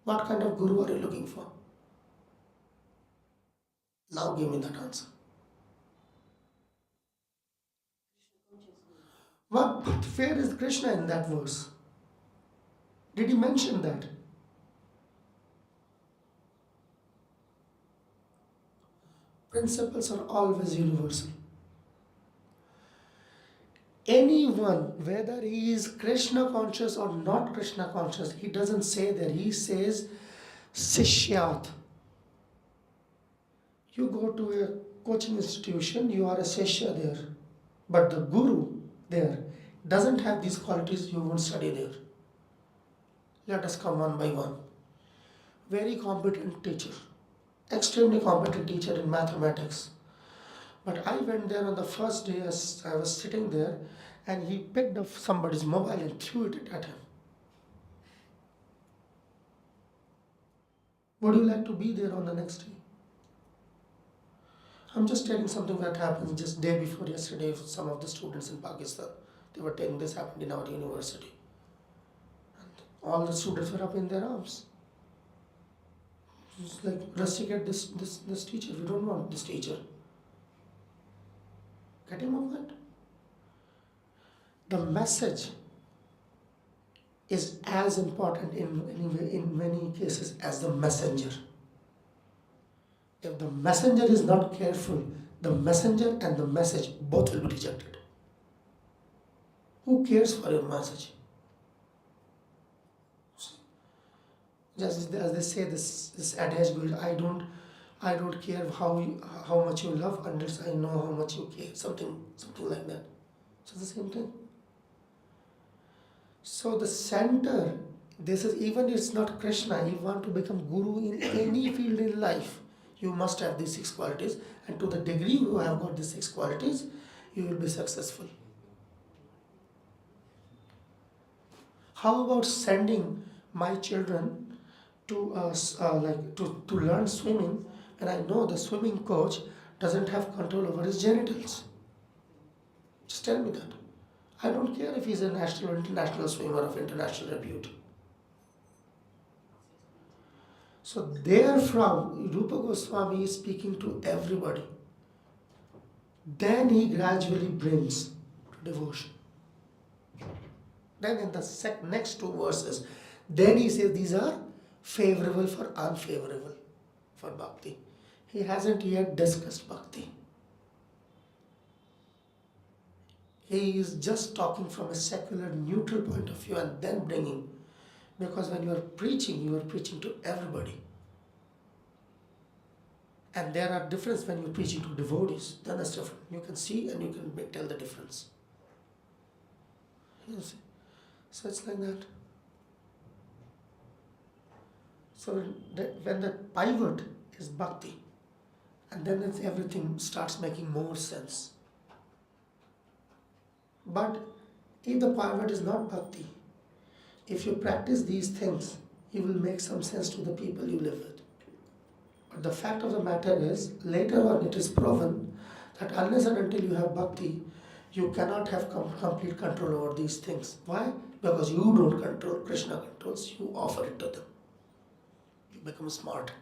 S1: What kind of guru are you looking for? Now give me that answer. But where is Krishna in that verse? Did he mention that? Principles are always universal. Anyone, whether he is Krishna conscious or not Krishna conscious, he doesn't say that. He says Sishyat. You go to a coaching institution, you are a Sishya there. But the Guru there doesn't have these qualities, you won't study there. Let us come one by one. Very competent teacher. Extremely competent teacher in mathematics. But I went there on the first day as I was sitting there and he picked up somebody's mobile and threw it at him. Would you like to be there on the next day? I'm just telling something that happened just day before yesterday with some of the students in Pakistan. They were telling this happened in our university. And all the students were up in their arms. It's like, rusticate this teacher. We don't want this teacher. Getting my point? The message is as important in many cases as the messenger. If the messenger is not careful, the messenger and the message both will be rejected. Who cares for your message? Just as they say, this adage goes, I don't care how much you love unless I know how much you care. Something like that. So the same thing. So the center, this is even if it's not Krishna, you want to become guru in any field in life, you must have these 6 qualities, and to the degree you have got these 6 qualities, you will be successful. How about sending my children to to learn swimming, and I know the swimming coach doesn't have control over his genitals? Just tell me that. I don't care if he's a national or international swimmer of international repute. So therefrom, Rupa Goswami is speaking to everybody. Then he gradually brings to devotion. Then in the next 2 verses, then he says these are favorable for unfavorable for bhakti. He hasn't yet discussed bhakti. He is just talking from a secular, neutral point of view and then bringing. Because when you are preaching to everybody. And there are differences when you're preaching to devotees. Then it's different. You can see and you can tell the difference. You see? So it's like that. So when the pivot is bhakti, and then everything starts making more sense. But if the pivot is not bhakti, if you practice these things, you will make some sense to the people you live with. But the fact of the matter is, later on it is proven that unless and until you have bhakti, You cannot have complete control over these things. Why? Because you don't control, Krishna controls, you offer it to them. You become smart.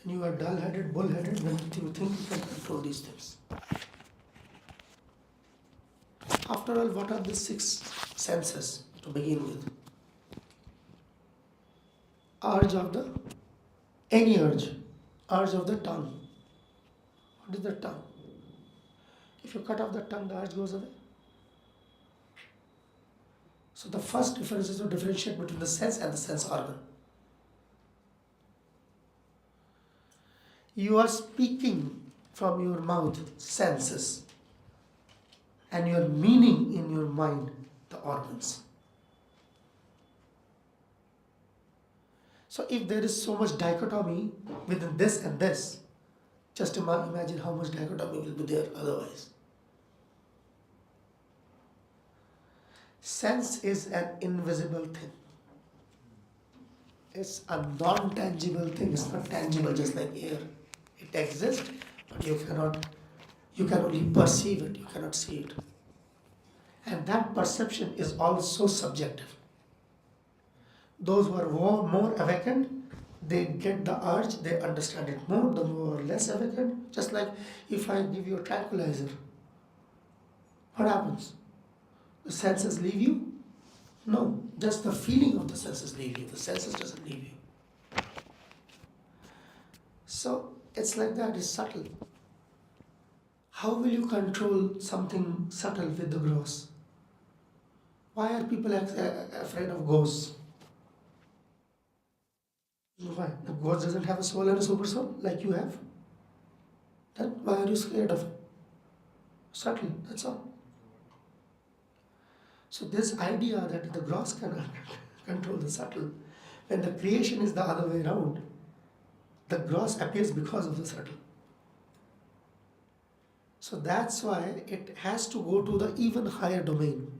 S1: When you are dull-headed, bull-headed, when you think you can control these things. After all, what are the 6 senses to begin with? Any urge of the tongue. What is the tongue? If you cut off the tongue, the urge goes away. So the first difference is to differentiate between the sense and the sense organ. You are speaking from your mouth, senses, and you are meaning in your mind, the organs. So if there is so much dichotomy within this and this, just imagine how much dichotomy will be there otherwise. Sense is an invisible thing. It's a non-tangible thing. It's not tangible, just like air. It exists, but you can only perceive it, you cannot see it. And that perception is also subjective. Those who are more awakened, they get the urge, they understand it more. The more or less awakened, just like if I give you a tranquilizer, what happens? The senses leave you? No, just the feeling of the senses leave you. The senses doesn't leave you. So it's like that, it's subtle. How will you control something subtle with the gross? Why are people afraid of ghosts? Why? The ghost doesn't have a soul and a super soul like you have. Then why are you scared of it? Subtle, that's all. So this idea that the gross cannot control the subtle, when the creation is the other way around, the gross appears because of the subtle. So that's why it has to go to the even higher domain,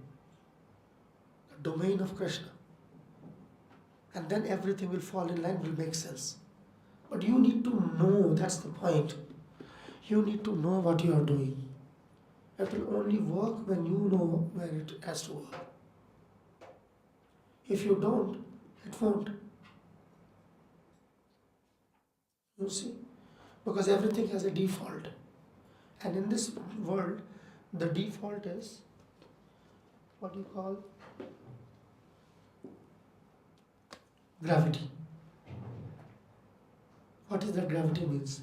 S1: the domain of Krishna. And then everything will fall in line, will make sense. But you need to know, that's the point. You need to know what you are doing. It will only work when you know where it has to work. If you don't, it won't. You see? Because everything has a default. And in this world, the default is what you call gravity. What is that gravity means?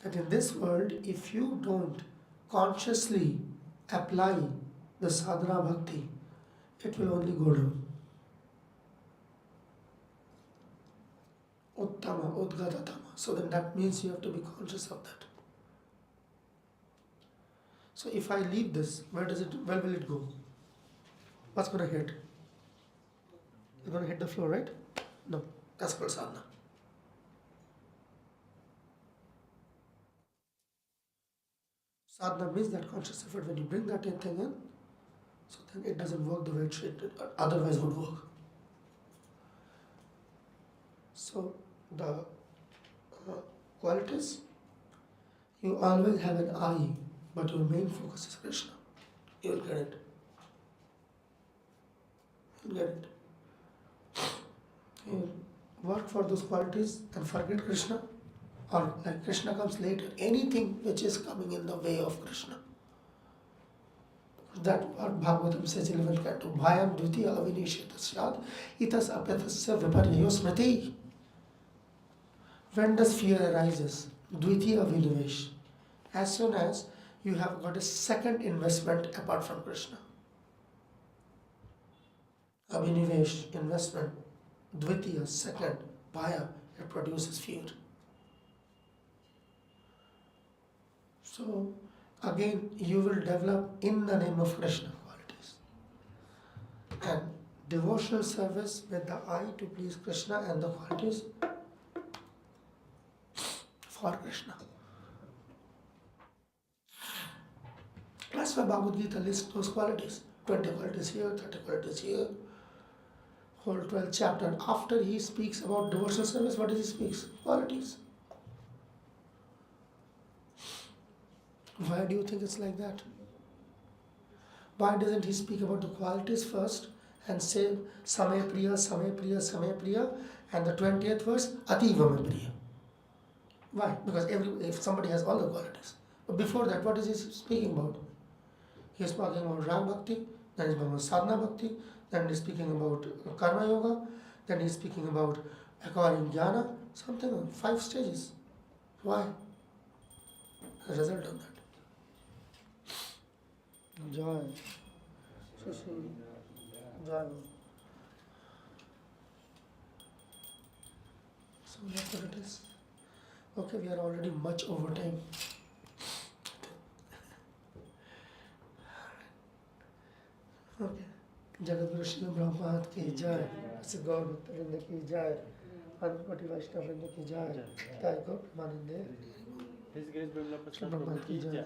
S1: That in this world, if you don't consciously apply the sadhana bhakti, it will only go down. Uttama, udgatatama. So then that means you have to be conscious of that. So if I leave this, where will it go? What's going to hit? It's going to hit the floor, right? No, that's called sadhana. Sadhana means that conscious effort. When you bring that thing in, so then it doesn't work the way it should, otherwise would work. So the qualities, you always have an eye, but your main focus is Krishna. You will get it. You will get it. You work for those qualities and forget Krishna, or like Krishna comes later. Anything which is coming in the way of Krishna. That what Bhagavatam says in 11th canto. Bhayam dvitiya avinishyatasyad itas apyatasya viparyayo smriti. When does fear arises? Dvitiya avinivesh. As soon as you have got a second investment apart from Krishna. Avinivesh, investment. Dvitiya, second. Bhaya, it produces fear. So, again, you will develop in the name of Krishna qualities. And devotional service with the eye to please Krishna and the qualities for Krishna. That's why Bhagavad Gita lists those qualities. 20 qualities here, 30 qualities here. Whole 12th chapter. After he speaks about devotional service, what does he speak? Qualities. Why do you think it's like that? Why doesn't he speak about the qualities first and say Samay Priya, Samay Priya, Samay Priya, and the 20th verse Ativa Me Priya? Why? Because if somebody has all the qualities. But before that, what is he speaking about? He is talking about Rag Bhakti, then he is talking about Sadhana Bhakti, then he is speaking about Karma Yoga, then he is speaking about acquiring Jnana, something, 5 stages. Why? The result of that. Joy. Sushi. Joy. So that's what it is. Okay, we are already much over time. Okay. Jagadguru Srila Prabhupada ki jai. Gaur Bhakta Vrinda ki jai. Anupati Vaishnava Vrinda ki jai. Jai Gaur Premanande.
S3: His Grace Bimla Prasad
S1: Prabhupada ki jai.
S3: Jai.